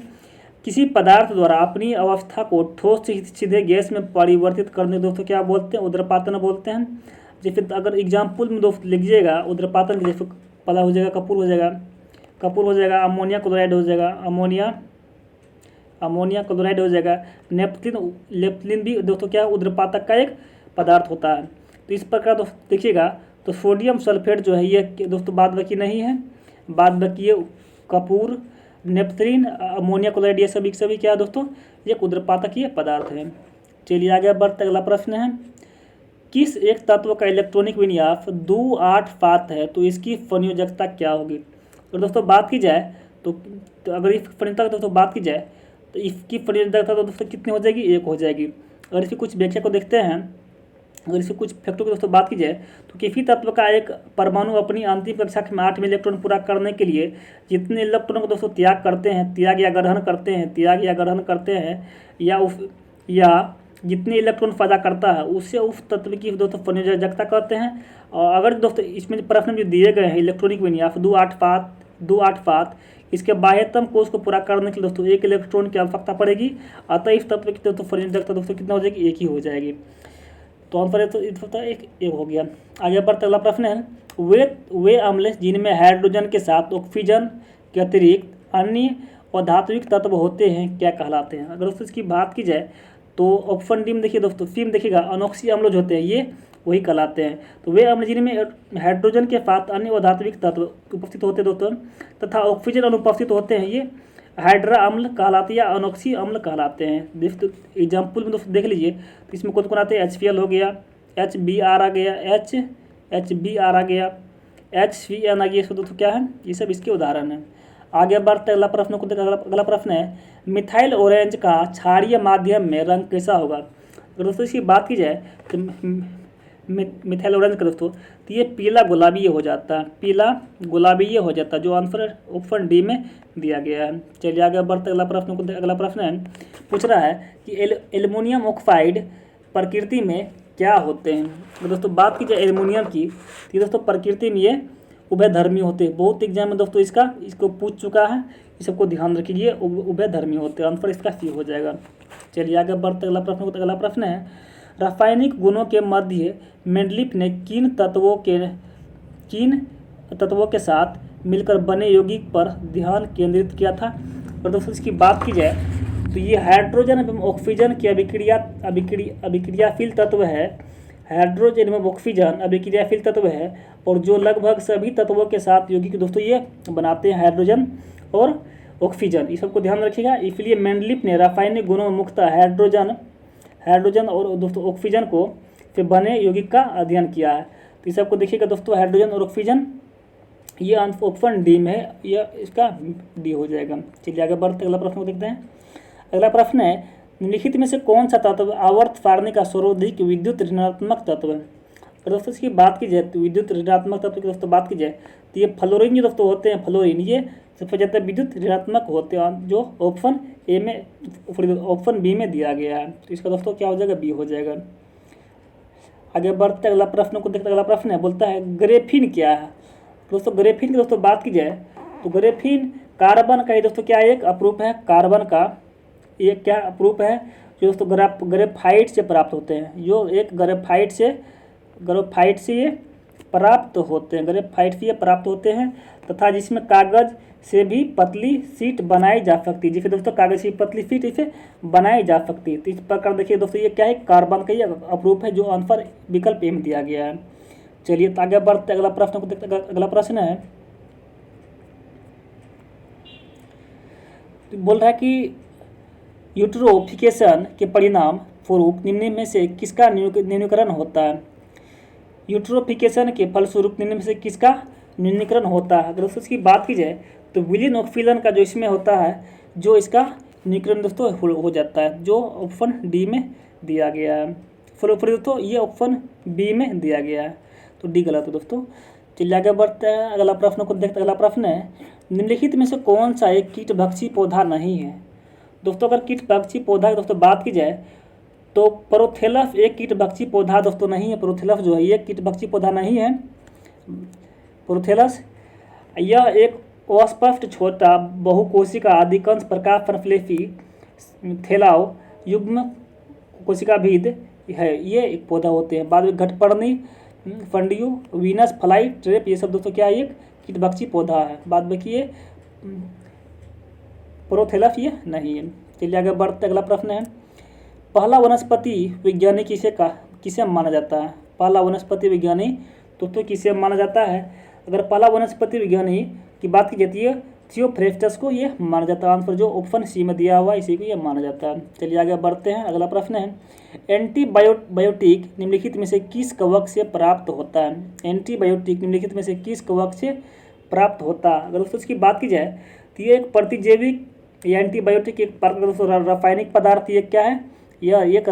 किसी पदार्थ द्वारा अपनी अवस्था को ठोस से सीधे गैस में परिवर्तित करने दोस्तों क्या बोलते हैं, ऊर्ध्वपातन बोलते हैं। जैसे अगर एग्जाम्पल में दोस्त लिखिएगा ऊर्ध्वपातन, जैसे पता हो जाएगा कपूर हो जाएगा, अमोनिया क्लोराइड हो जाएगा, अमोनिया क्लोराइड हो जाएगा। नेपथलीन भी दोस्तों क्या ऊर्ध्वपातक का एक पदार्थ होता है। तो इस प्रकार दोस्तों देखिएगा, तो सोडियम सल्फेट जो है ये दोस्तों बाद बाकी नहीं है, बाद बाकी ये कपूर, नेपथलीन, अमोनिया क्लोराइड, ये सभी क्या है दोस्तों, ये ऊर्ध्वपातकीय पदार्थ है। चलिए आगे बढ़ते अगला प्रश्न है, किस एक तत्व का इलेक्ट्रॉनिक विन्यास 2-8 है, तो इसकी संयोजकता क्या होगी। तो दोस्तों बात की जाए तो अगर इस संयोजकता दोस्तों बात की जाए, तो इसकी संयोजकता तो दोस्तों कितनी हो जाएगी, 1 हो जाएगी। अगर इसकी कुछ व्याख्या को देखते हैं, अगर इसके कुछ फैक्टरों की दोस्तों बात की जाए, तो किसी तत्व का एक परमाणु अपनी अंतिम कक्षा में 8 में इलेक्ट्रॉन पूरा करने के लिए जितने इलेक्ट्रॉनों को दोस्तों त्याग या ग्रहण करते हैं या जितने इलेक्ट्रॉन पैदा करता है, उससे उस तत्व की दोस्तों संयोजकता कहते हैं। और अगर दोस्तों इसमें प्रश्न जो दिए गए हैं इलेक्ट्रॉनिक विन्यास 2-8, इसके बाह्यतम कोष को पूरा करने के लिए दोस्तों 1 इलेक्ट्रॉन की आवश्यकता पड़ेगी। अतः इस तत्व की दोस्तों संयोजकता दोस्तों कितना हो जाएगी, 1 ही हो जाएगी। तो आंसर तो एक हो गया। आगे बढ़ते अगला प्रश्न है, वे अम्ल जिनमें हाइड्रोजन के साथ ऑक्सीजन के अतिरिक्त अन्य अधात्विक तत्व होते हैं क्या कहलाते हैं। अगर दोस्तों इसकी बात की जाए, तो ऑप्शन डी में देखिए दोस्तों, सी में देखिएगा अनोक्सी अम्ल जो होते हैं ये वही कहलाते हैं। तो वे अम्ल जिनमें हाइड्रोजन के साथ अन्य अधात्विक तत्व उपस्थित होते हैं दोस्तों, तथा ऑक्सीजन अनुपस्थित होते हैं, ये हाइड्रा अम्ल कहलाते हैं या अनोक्सी अम्ल कहलाते हैं। दोस्तों एग्जाम्पल में दोस्तों देख लीजिए, तो इसमें कौन आते हैं, HCl हो गया, HBr आ गया, HBr आ गया, HCN आ गया, इसको दोस्तों क्या है, ये सब इसके उदाहरण हैं। आगे बढ़ते अगला प्रश्न को अगला प्रश्न है, मिथाइल ऑरेंज का क्षारीय माध्यम में रंग कैसा होगा। अगर दोस्तों इसकी बात की जाए, तो मिथाइल ऑरेंज का दोस्तों, तो ये पीला गुलाबी हो जाता है, जो आंसर ऑप्शन डी में दिया गया है। चलिए आगे बढ़ते अगला प्रश्न है, पूछ रहा है कि एल्युमिनियम ऑक्साइड प्रकृति में क्या होते हैं। तो दोस्तों बात की जाए एल्युमिनियम की, तो दोस्तों प्रकृति में ये उभयधर्मी होते हैं। बहुत एग्जाम में दोस्तों इसको पूछ चुका है, इस सबको ध्यान रखिए, उभयधर्मी होते हैं। आंसर इसका सी हो जाएगा। चलिए आगे बढ़ते अगला प्रश्न है, रासायनिक गुणों के मध्य मेंडलीफ ने किन तत्वों के साथ मिलकर बने यौगिक पर ध्यान केंद्रित किया था। और दोस्तों इसकी बात की जाए, तो ये हाइड्रोजन एवं ऑक्सीजन की अभिक्रियाशील तत्व है। हाइड्रोजन एवं ऑक्सीजन अभिक्रियाशील तत्व है, और जो लगभग सभी तत्वों के साथ यौगिक दोस्तों ये बनाते हैं, हाइड्रोजन और ऑक्सीजन, इस सबको ध्यान रखिएगा। इसलिए मेंडलीफ ने रासायनिक गुणों में मुख्यतः हाइड्रोजन और दोस्तों ऑक्सीजन को से बने यौगिक का अध्ययन किया है। तो इस सबको देखिएगा दोस्तों, हाइड्रोजन और ऑक्सीजन, ये ऑप्शन डी में है, यह इसका डी हो जाएगा। चलिए आगे बढ़ते अगला प्रश्न को देखते हैं। अगला प्रश्न है, निम्नलिखित में से कौन सा तत्व आवर्त सारणी का सर्वाधिक विद्युत ऋणात्मक तत्व है। तो दोस्तों इसकी बात की जाए, तो विद्युत ऋणात्मक तत्व की दोस्तों बात की जाए, तो ये फ्लोरीन जो दोस्तों होते हैं, फ्लोरीन ये सबसे ज़्यादा विद्युत ऋणात्मक होते हैं, जो ऑप्शन बी में दिया गया है। तो इसका दोस्तों क्या हो जाएगा, बी हो जाएगा। आगे बढ़ते अगला प्रश्न को देखते, अगला प्रश्न है, बोलता है ग्रेफीन क्या है। दोस्तों ग्रेफीन की दोस्तों बात की जाए, तो ग्रेफीन कार्बन का ही दोस्तों क्या एक अपरूप है, कार्बन का ये क्या अपरूप है, जो दोस्तों ग्रेफाइट से प्राप्त होते हैं, जो एक ग्रेफाइट से ये प्राप्त होते हैं, ग्रेफाइट से ये प्राप्त होते हैं, तथा जिसमें कागज से भी पतली शीट बनाई जा सकती है, जिससे दोस्तों कागज की पतली शीट इसे बनाई जा सकती है। तो इस प्रकार देखिए दोस्तों ये क्या है, कार्बन का ये अपरूप है, जो आंसर विकल्प ए में दिया गया है। चलिए तो आगे बढ़ते अगला प्रश्न को देखते। अगला प्रश्न है, बोल रहा है कि यूट्रोफिकेशन के परिणाम स्वरूप निम्न में से किसका न्यूनीकरण होता है। यूट्रोफिकेशन के फलस्वरूप निम्न में से किसका न्यूनीकरण होता है। अगर दोस्तों इसकी बात की जाए तो विलियन ऑक्सीजन का जो इसमें होता है, जो इसका न्यूनीकरण दोस्तों हो जाता है, जो ऑप्शन डी में दिया गया है। फिर दोस्तों ये ऑप्शन बी में दिया गया है, तो डी गलत है दोस्तों। चलिए आगे बढ़ते हैं, अगला प्रश्न को देखते। अगला प्रश्न है, निम्नलिखित में से कौन सा एक कीटभक्षी पौधा नहीं है। दोस्तों अगर कीटभक्षी पौधा की दोस्तों बात की जाए तो प्रोथेलस एक कीटभक्षी पौधा दोस्तों नहीं है। प्रोथेलस जो है ये कीटभक्षी पौधा नहीं है। प्रोथेलस यह एक अस्पष्ट छोटा बहुकोशिका अधिकांश प्रकार फनफ्लेफी थैलाओ युग्म कोशिका भीद है, ये एक पौधा होते हैं। बाद में घटपर्णी, फंडियो, वीनस फ्लाई ट्रेप, ये सब दोस्तों क्या है, एक कीटभक्षी पौधा है। बाद में कि ये प्रोथेलस ये नहीं है। चलिए आगे बढ़ते अगला प्रश्न है, पहला वनस्पति विज्ञानी किसे माना जाता है। पहला वनस्पति विज्ञानी दोस्तों किसे माना जाता है। अगर पहला वनस्पति विज्ञानी की बात की जाती है थियोफ्रेस्टस को ये माना जाता है। आंसर जो ऑप्शन सी में दिया हुआ है इसी को ये माना जाता है। चलिए आगे बढ़ते हैं, अगला प्रश्न है, एंटीबायोटिक निम्नलिखित में से किस कवक से प्राप्त होता है। एंटीबायोटिक निम्नलिखित में से किस कवक से प्राप्त होता है। अगर दोस्तों इसकी बात की जाए तो ये एक प्रतिजैविक या एंटीबायोटिक एक रासायनिक पदार्थ, ये क्या है, यह एक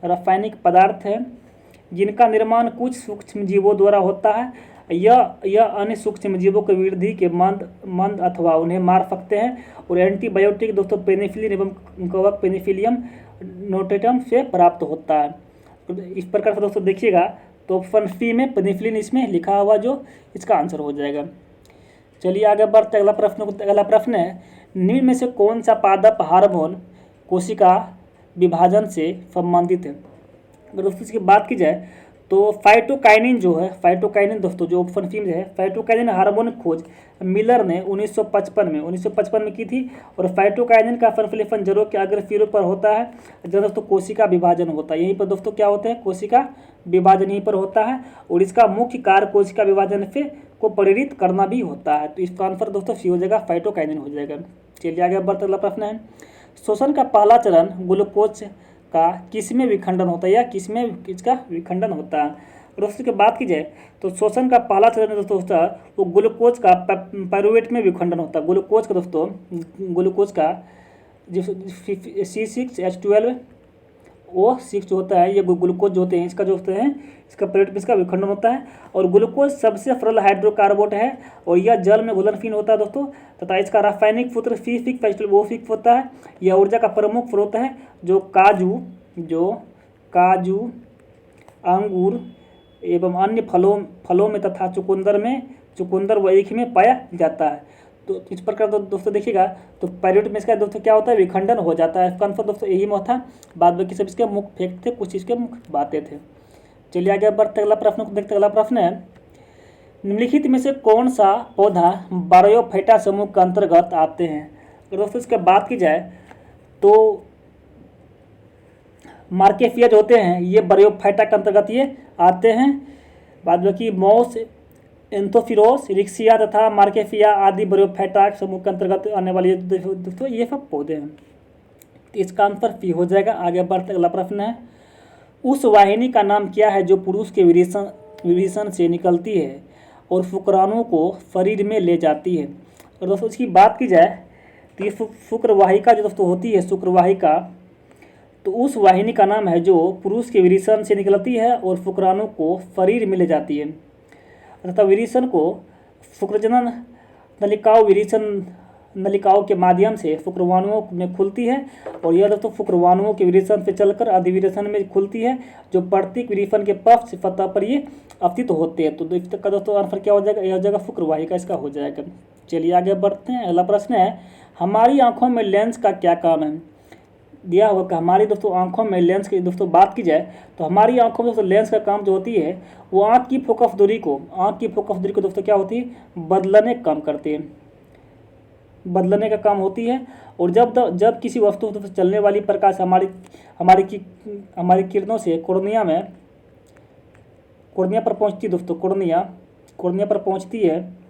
रासायनिक पदार्थ है जिनका निर्माण कुछ सूक्ष्म जीवों द्वारा होता है। यह अन्य सूक्ष्म जीवों की वृद्धि के मंद अथवा उन्हें मार सकते हैं। और एंटीबायोटिक दोस्तों पेनिसिलिन एवं कवक पेनिसिलियम नोटेटम से प्राप्त होता है। तो इस प्रकार से दोस्तों देखिएगा तो ऑप्शन सी में पेनिसिलिन इसमें लिखा हुआ जो इसका आंसर हो जाएगा। चलिए आगे बढ़ते अगला प्रश्न है, निम्न में से कौन सा पादप हार्मोन कोशिका विभाजन से संबंधित है। अगर दोस्तों इसकी बात की जाए तो फाइटोकाइनिन जो है, फाइटोकाइनिन दोस्तों जो ऑप्शन सी में है, फाइटोकाइनिन हार्मोन खोज मिलर ने 1955 में की थी। और फाइटोकाइनिन का फनफ्लेफन जड़ों के अग्र सिरों पर होता है, जब दोस्तों कोशिका विभाजन होता है। यहीं पर दोस्तों क्या होता है, कोशिका विभाजन यहीं पर होता है। और इसका मुख्य कार्य कोशिका विभाजन से को प्रेरित करना भी होता है। तो इसका आंसर दोस्तों सी हो जाएगा, फाइटोकाइनिन हो जाएगा। चलिए आगे बढ़ते अगला प्रश्न है, श्वसन का पहला चरण ग्लूकोज का किसमें विखंडन होता है या किसमें इसका विखंडन होता है। दोस्तों की बात की जाए तो श्वसन का पहला चरण दोस्तों होता है वो ग्लूकोज का पायरुवेट में विखंडन होता है। ग्लूकोज का जो C6H12 O6 जो होता है, ये ग्लूकोज जो होते हैं इसका जो होते हैं इसका पायरुवेट में इसका विखंडन होता है। और ग्लूकोज सबसे सरल हाइड्रोकार्बोनेट है और यह जल में घुलनशील होता है दोस्तों, तथा इसका रासायनिक सूत्र C6H12O6 होता है। यह ऊर्जा का प्रमुख स्रोत है जो काजू, अंगूर एवं अन्य फलों में तथा चुकंदर व ईख में पाया जाता है। तो इस प्रकार दोस्तों देखिएगा तो पायरुवेट में इसका दोस्तों क्या होता है, विखंडन हो जाता है। इसका आंसर दोस्तों यही में था। बाद बाकी सब इसके मुख्य फैक्ट थे, कुछ इसके मुख्य बातें थे। चलिए आगे बढ़ते अगला प्रश्न को देखते। अगला प्रश्न है, निम्नलिखित में से कौन सा पौधा बायोफाइटा समूह के अंतर्गत आते हैं। अगर दोस्तों इसके बात की जाए तो मार्केफिया जो होते हैं ये बायोफाइटा के अंतर्गत ये आते हैं। बाद बाकी मॉस, एंथोफिरोस, रिक्सिया तथा मार्केफिया आदि बायोफाइटा समूह के अंतर्गत आने वाले दोस्तों ये सब पौधे हैं। तो इसका आंसर पी हो जाएगा। आगे बढ़ते अगला प्रश्न है, उस वाहिनी का नाम क्या है जो पुरुष के विरेचन से निकलती है और शुक्राणुओं को शरीर में ले जाती है। और दोस्तों इसकी बात की जाए तो ये शुक्रवाहिका जो दोस्तों होती है, शुक्रवाहिका, तो उस वाहिनी का नाम है जो पुरुष के विरेचन से निकलती है और शुक्राणु को शरीर में ले जाती है। तथा विरेचन को शुक्रजनन नलिकाओं के माध्यम से शुक्रवाणुओं में खुलती है। और यह दोस्तों शुक्रवाणुओं के विरेचन से चलकर अधिविरेचन में खुलती है, जो प्रत्येक विरेचन के पक्ष सतह पर ये अवस्थित होते हैं। तो इसका दोस्तों आंसर क्या हो जाएगा, यह हो जाएगा शुक्रवाहिका इसका हो जाएगा। चलिए आगे बढ़ते हैं। अगला प्रश्न है, हमारी आंखों में लेंस का क्या काम है। दिया हुआ कि हमारी दोस्तों आंखों में लेंस की दोस्तों बात की जाए तो हमारी आंखों में दोस्तों लेंस का काम जो होती है वो आंख की फोकस दूरी को दोस्तों क्या होती है, बदलने का काम करती है, बदलने का काम होती है। और जब किसी वस्तु से चलने वाली प्रकाश हमारी किरणों से कोर्निया पर पहुंचती है दोस्तों, कोर्निया पर पहुंचती है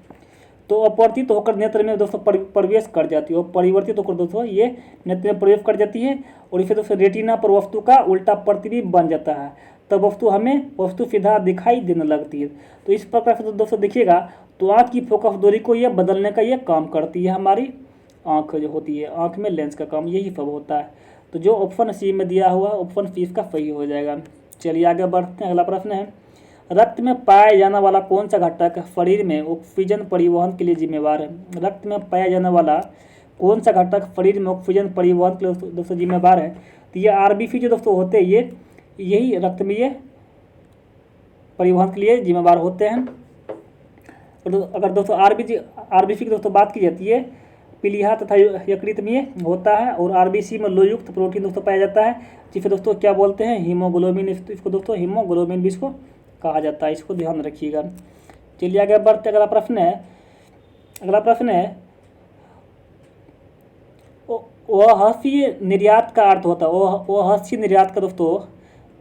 तो अपवर्तित होकर नेत्र में दोस्तों प्रवेश कर जाती है और परिवर्तित होकर दोस्तों ये नेत्र में प्रवेश कर जाती है और इसे दोस्तों रेटिना पर वस्तु का उल्टा प्रतिबिंब बन जाता है, तब वस्तु सीधा दिखाई देने लगती है। तो इस प्रकार से दोस्तों देखिएगा तो आँख की फोकस दूरी को यह बदलने का यह काम करती है हमारी आँख जो होती है, आँख में लेंस का काम यही सब होता है। तो जो ऑप्शन सी में दिया हुआ ऑप्शन सी इसका सही हो जाएगा। चलिए आगे बढ़ते हैं। अगला प्रश्न है, रक्त में पाया जाने वाला कौन सा घटक शरीर में ऑक्सीजन परिवहन के लिए जिम्मेवार है? रक्त में पाया जाने वाला कौन सा घटक शरीर में ऑक्सीजन परिवहन के लिए दोस्तों जिम्मेवार है? तो ये आरबीसी जो दोस्तों होते हैं यही रक्त में ये परिवहन के लिए जिम्मेवार होते हैं। अगर दोस्तों आरबीसी की दोस्तों बात की जाती है पीलिया तथा यकृत में होता है और आरबीसी में लोहयुक्त प्रोटीन दोस्तों पाया जाता है जिसे दोस्तों क्या बोलते हैं, हीमोग्लोबिन। इसको दोस्तों हीमोग्लोबिन भी इसको कहा जाता है, इसको ध्यान रखिएगा। चलिए आगे बढ़ते। अगला प्रश्न है ओहसीय निर्यात का अर्थ होता है, ओहसीय निर्यात का दोस्तों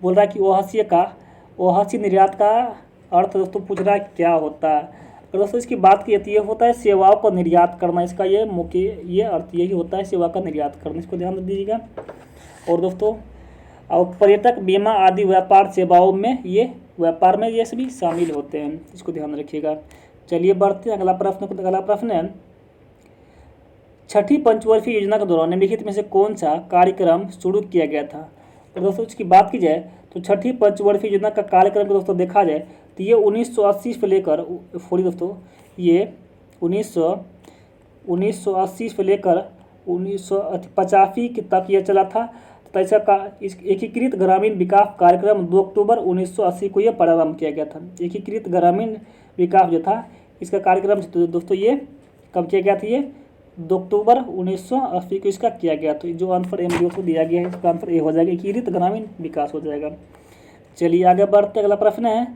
बोल रहा है कि ओहसीय निर्यात का अर्थ दोस्तों पूछ रहा है क्या होता है? तो दोस्तों इसकी बात की जाती है होता है सेवाओं का निर्यात करना, इसका ये मुख्य अर्थ यही होता है, सेवा का निर्यात करना, इसको ध्यान दीजिएगा। और दोस्तों और पर्यटक बीमा आदि व्यापार सेवाओं में ये सभी शामिल होते हैं, इसको ध्यान रखिएगा। चलिए बढ़ते हैं। अगला प्रश्न है, छठी पंचवर्षीय योजना के दौरान निम्नलिखित में से कौन सा कार्यक्रम शुरू किया गया था? तो दोस्तों इसकी बात की जाए तो छठी पंचवर्षीय योजना का कार्यक्रम को दोस्तों देखा जाए तो ये 1980 से लेकर ये 1980 से लेकर 1985 तक ये चला था। तो ऐसा का इस एकीकृत ग्रामीण विकास कार्यक्रम 2 अक्टूबर 1980 को यह प्रारंभ किया गया था। एकीकृत ग्रामीण विकास जो था इसका कार्यक्रम दोस्तों ये कब किया गया था? ये 2 अक्टूबर 1980 को इसका किया गया। तो जो आंसर एम को दिया गया है इसका आंसर ए हो जाएगा, एकीकृत ग्रामीण विकास हो जाएगा। चलिए आगे बढ़ते। अगला प्रश्न है,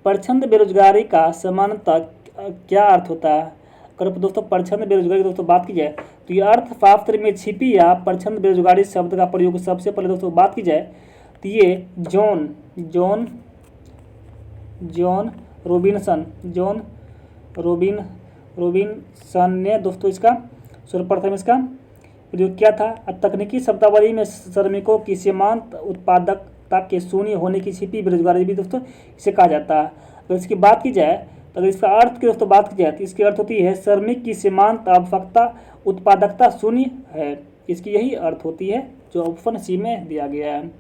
प्रच्छन्न बेरोजगारी का सामान्यतः क्या अर्थ होता है? अगर दोस्तों प्रच्छन्न बेरोजगारी दोस्तों बात की जाए तो ये अर्थशास्त्र में छिपी या प्रच्छन्न बेरोजगारी शब्द का प्रयोग सबसे पहले दोस्तों बात की जाए तो ये जॉन रोबिनसन ने दोस्तों इसका सर्वप्रथम इसका प्रयोग किया था। तकनीकी शब्दावली में श्रमिकों की सीमांत उत्पादकता के शून्य होने की छिपी बेरोजगारी भी दोस्तों इसे कहा जाता है। अगर इसकी बात की जाए तो अगर इसका अर्थ की दोस्तों बात की जाए तो इसकी अर्थ होती है श्रमिक की सीमांत आवश्यकता उत्पादकता शून्य है, इसकी यही अर्थ होती है जो ऑप्शन सी में दिया गया है।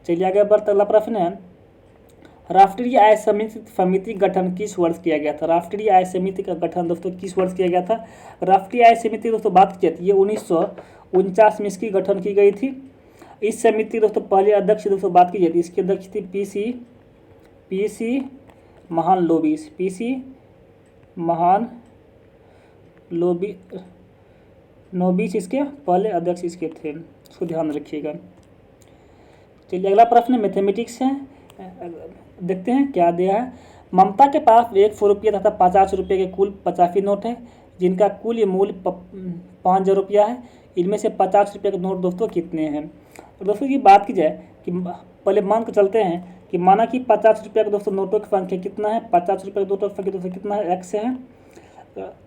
चलिए आगे बढ़ते। अगला प्रश्न है, राष्ट्रीय आय समिति गठन किस वर्ष किया गया था? राष्ट्रीय आय समिति का गठन दोस्तों किस वर्ष किया गया था? राष्ट्रीय आय समिति दोस्तों बात की जाती है 1949 में इसकी गठन की गई थी। इस समिति दोस्तों पहले अध्यक्ष दोस्तों बात की जाती है, इसकी अध्यक्ष थी पीसी महालनोबिस इसके पहले अध्यक्ष इसके थे, इसको ध्यान रखिएगा। चलिए अगला प्रश्न मैथमेटिक्स है, देखते हैं क्या दिया है। ममता के पास 100 रुपये तथा 50 रुपये के कुल 85 नोट है जिनका कुल मूल्य 5000 रुपया है। इनमें से 50 रुपये के नोट दोस्तों कितने हैं? तो दोस्तों की बात की जाए कि पहले मान के चलते हैं कि माना कि 50 रुपये के दोस्तों नोटों की संख्या कितना है, 50 रुपये के नोटों की संख्या दोस्तों कितना है, x है।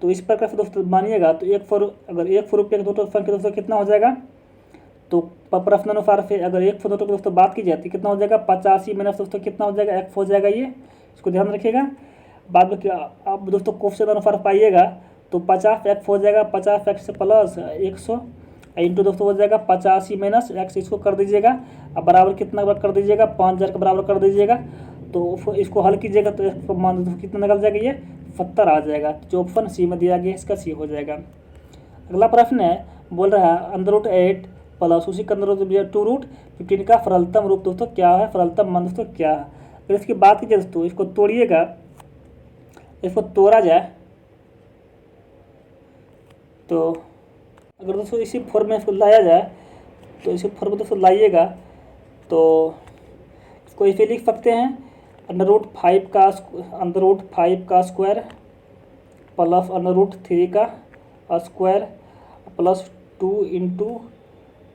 तो इस प्रकार से दोस्तों मानिएगा तो अगर 100 रुपये के नोटों की संख्या दोस्तों कितना हो जाएगा? तो प्रश्न अनुसार से अगर 100 नोटों की दोस्तों बात की जाती है कितना हो जाएगा? 85 माइनस दोस्तों कितना हो जाएगा? x हो जाएगा। ये इसको ध्यान रखिएगा। बाद में क्या आप दोस्तों क्वेश्चन अनुसार पाइएगा तो 50x हो जाएगा, 50x प्लस 100 इंटू दोस्तों हो जाएगा 85 माइनस x, इसको कर दीजिएगा। अब बराबर कितना कर दीजिएगा? 5000 के बराबर कर दीजिएगा। तो इसको हल कीजिएगा तो इसको मान दो कितना निकल जाएगा? ये 70 आ जाएगा। जो ऑप्शन सी में दिया गया इसका सी हो जाएगा। अगला प्रश्न है, बोल रहा है √8 प्लस उसी के अंदर 2√15 का सरलतम रूप दोस्तों क्या है? सरलतम मान दोस्तों क्या है? अगर इसकी बात कीजिए दोस्तों इसको तोड़िएगा, इसको तोड़ा जाए तो अगर दोस्तों इसी फॉर्म में इसको लाया जाए तो इसे फॉर्म दोस्तों लाइएगा तो इसको ऐसे लिख सकते हैं, √5 का स्क्वायर प्लस √3 का स्क्वायर प्लस 2 इंटू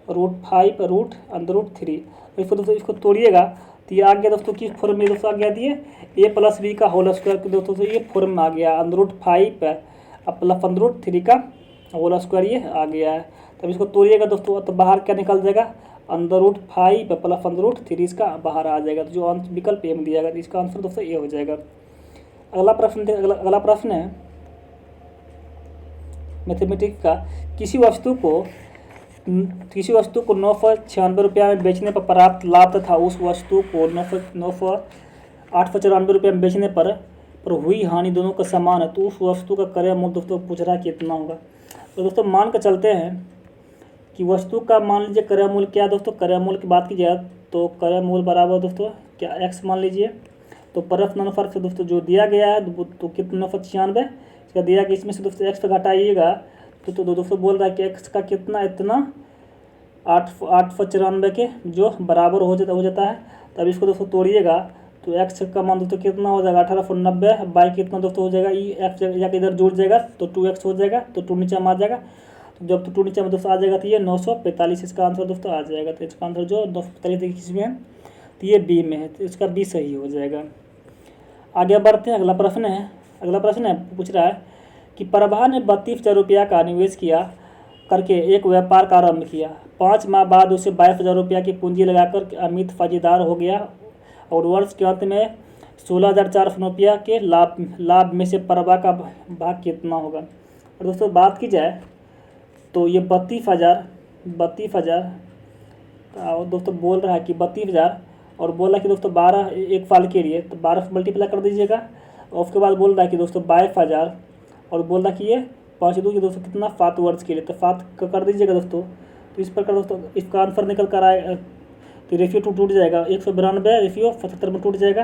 √5 √3। इसको दोस्तों इसको तोड़िएगा तो ये आ गया दोस्तों किस फॉर्म में दोस्तों आ गया दिए a + b का होल स्क्वायर दोस्तों तो ये फॉर्म में आ गया √5 प्लस √3 का होल स्क्वायर ये आ गया है। तब इसको तोड़िएगा दोस्तों तो बाहर क्या निकल जाएगा √5 प्लस √3 इसका बाहर आ जाएगा। तो जो विकल्प ए में दिया गया इसका आंसर दोस्तों ये हो जाएगा। अगला प्रश्न है मैथमेटिक्स का, किसी वस्तु को 996 रुपया में बेचने पर प्राप्त लाभ तथा उस वस्तु को 894 रुपये में बेचने पर हुई हानि दोनों का समान है, तो उस वस्तु का क्रय मूल्य दोस्तों पूछ रहा है कितना होगा। तो दोस्तों मान कर चलते हैं कि वस्तु का मान लीजिए क्रय मूल्य क्या है दोस्तों, क्रय मूल्य की बात की जाए तो क्रय मूल्य बराबर दोस्तों क्या x मान लीजिए। तो प्रश्न अनुसार से दोस्तों जो दिया गया है तो कितना 996 इसका दिया गया, इसमें से दोस्तों x घटाइएगा तो दोस्तों बोल रहा है कि x का कितना इतना 894 के जो बराबर हो जाता है। तब इसको दोस्तों तोड़िएगा तो x का मान दोस्तों कितना हो जाएगा 1890 बाई कितना दोस्तों हो जाएगा ये x जाके इधर जुड़ जाएगा तो 2x हो जाएगा, तो 2 नीचे में आ जाएगा। तो जब तो 2 नीचे में दोस्तों आ जाएगा तो ये 945 इसका आंसर दोस्तों आ जाएगा। तो इसका आंसर जो 945 किसमें है तो ये बी में है, तो इसका बी सही हो जाएगा। आगे बढ़ते हैं, अगला प्रश्न है पूछ रहा है कि प्रभा ने 32,000 रुपया का निवेश किया करके एक व्यापार का आरंभ किया। 5 माह बाद उसे 22,000 रुपया की पूंजी लगाकर अमित फौजीदार हो गया और वर्ष के अंत में 16,400 रुपया के लाभ में से प्रभा का भाग कितना होगा। और दोस्तों बात की जाए तो ये 32,000 दोस्तों बोल रहा है कि 32,000 और बोला कि दोस्तों 12 एक साल के लिए, तो 12 से मल्टीप्लाई कर दीजिएगा। और उसके बाद बोल रहा है कि दोस्तों 22,000 और बोल रहा है कि ये 5 की दोस्तों कितना 7 वर्ष के लिए, तो 7 कर दीजिएगा दोस्तों। तो इस प्रकार दोस्तों इसका आंसर निकल कर आए तो रेशियो टूट जाएगा 192 रेशियो 75 में टूट जाएगा।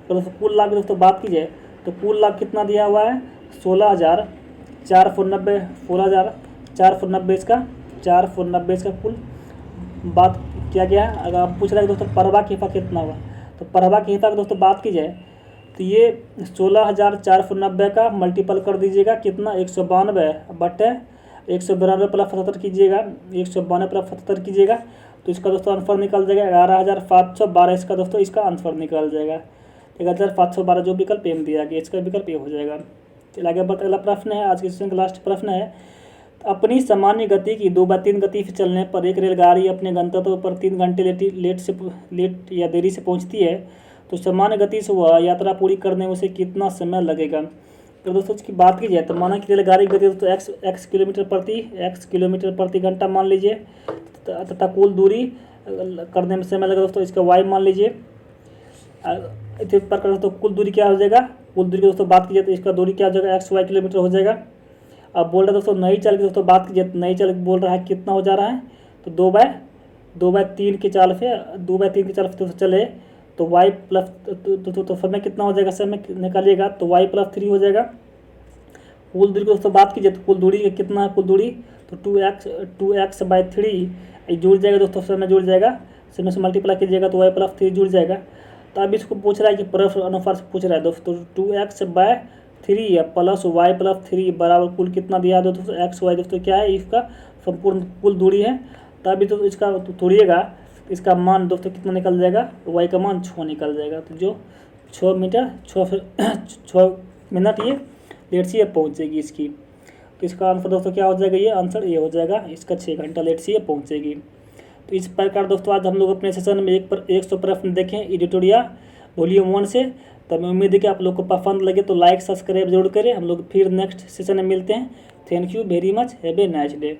तो दोस्तों कुल लाभ दोस्तों बात की जाए तो कुल लाभ कितना दिया हुआ है 16,490 इसका 490 इसका कुल बात किया गया है। अगर आप पूछ रहे हैं दोस्तों प्रभा के हिस्सा कितना हुआ, तो प्रभा के हिस्सा की दोस्तों बात की जाए तो ये 16,490 का मल्टीपल कर दीजिएगा कितना 192 बटे 192 प्लस 75 कीजिएगा, 192 प्लस 75 कीजिएगा तो इसका दोस्तों आंसर निकल जाएगा 11,712 इसका दोस्तों इसका आंसर निकल जाएगा। 11,712 जो विकल्प एम दिया गया इसका विकल्प ए हो जाएगा। चलिए आगे बढ़ते अगला प्रश्न है, आज के सेशन का लास्ट प्रश्न है। अपनी सामान्य गति की 2/3 गति से चलने पर एक रेलगाड़ी अपने गंतव्य पर 3 घंटे लेट या देरी से पहुंचती है, तो सामान्य गति से वह यात्रा पूरी करने में उसे कितना समय लगेगा। तो दोस्तों इसकी बात की जाए तो माना कि रेलगाड़ी की गति दोस्तों x किलोमीटर प्रति घंटा मान लीजिए, तथा कुल दूरी करने में समय लगेगा दोस्तों इसका y मान लीजिए। इस प्रकार दोस्तों कुल दूरी क्या हो जाएगा, कुल दूरी की दोस्तों बात की जाए तो इसका दूरी क्या हो जाएगा xy किलोमीटर हो जाएगा। अब बोल रहा है दोस्तों नई चाल की दोस्तों बात की जाए तो नई चाल बोल रहा है कितना हो जा रहा है तो 2/3 की चाल से दोस्तों चले तो y प्लस तो समय कितना हो जाएगा, समय निकालिएगा तो y + 3 हो जाएगा। कुल दूरी की दोस्तों बात कीजिए तो कुल दूरी कितना है, कुल दूरी तो 2x/3 जुड़ जाएगा दोस्तों, समय जुड़ जाएगा, समय से मल्टीप्लाई कीजिएगा तो y + 3 जुड़ जाएगा। तो अब इसको पूछ रहा है कि प्रश्न अनुसार से पूछ रहा है दोस्तों 2x/3 प्लस y + 3 बराबर कुल कितना दिया है दोस्तों xy दोस्तों क्या है इसका संपूर्ण कुल दूरी है। तभी तो इसका तोड़िएगा इसका मान दोस्तों कितना निकल जाएगा, y का मान 6 निकल जाएगा। तो जो 6 मिनट ये लेट से ये पहुँचेगी इसकी, तो इसका आंसर दोस्तों क्या हो जाएगा, ये आंसर ये हो जाएगा इसका 6 घंटा लेट से ये पहुँचेगी। तो इस प्रकार दोस्तों आज हम लोग अपने सेशन में 100 प्रश्न देखें एडिटोरिया वॉल्यूम 1 से। तब मैं उम्मीद है कि आप लोग को पसंद लगे तो लाइक सब्सक्राइब जरूर करें। हम लोग फिर नेक्स्ट सेशन में मिलते हैं। Thank you very much, have a nice day.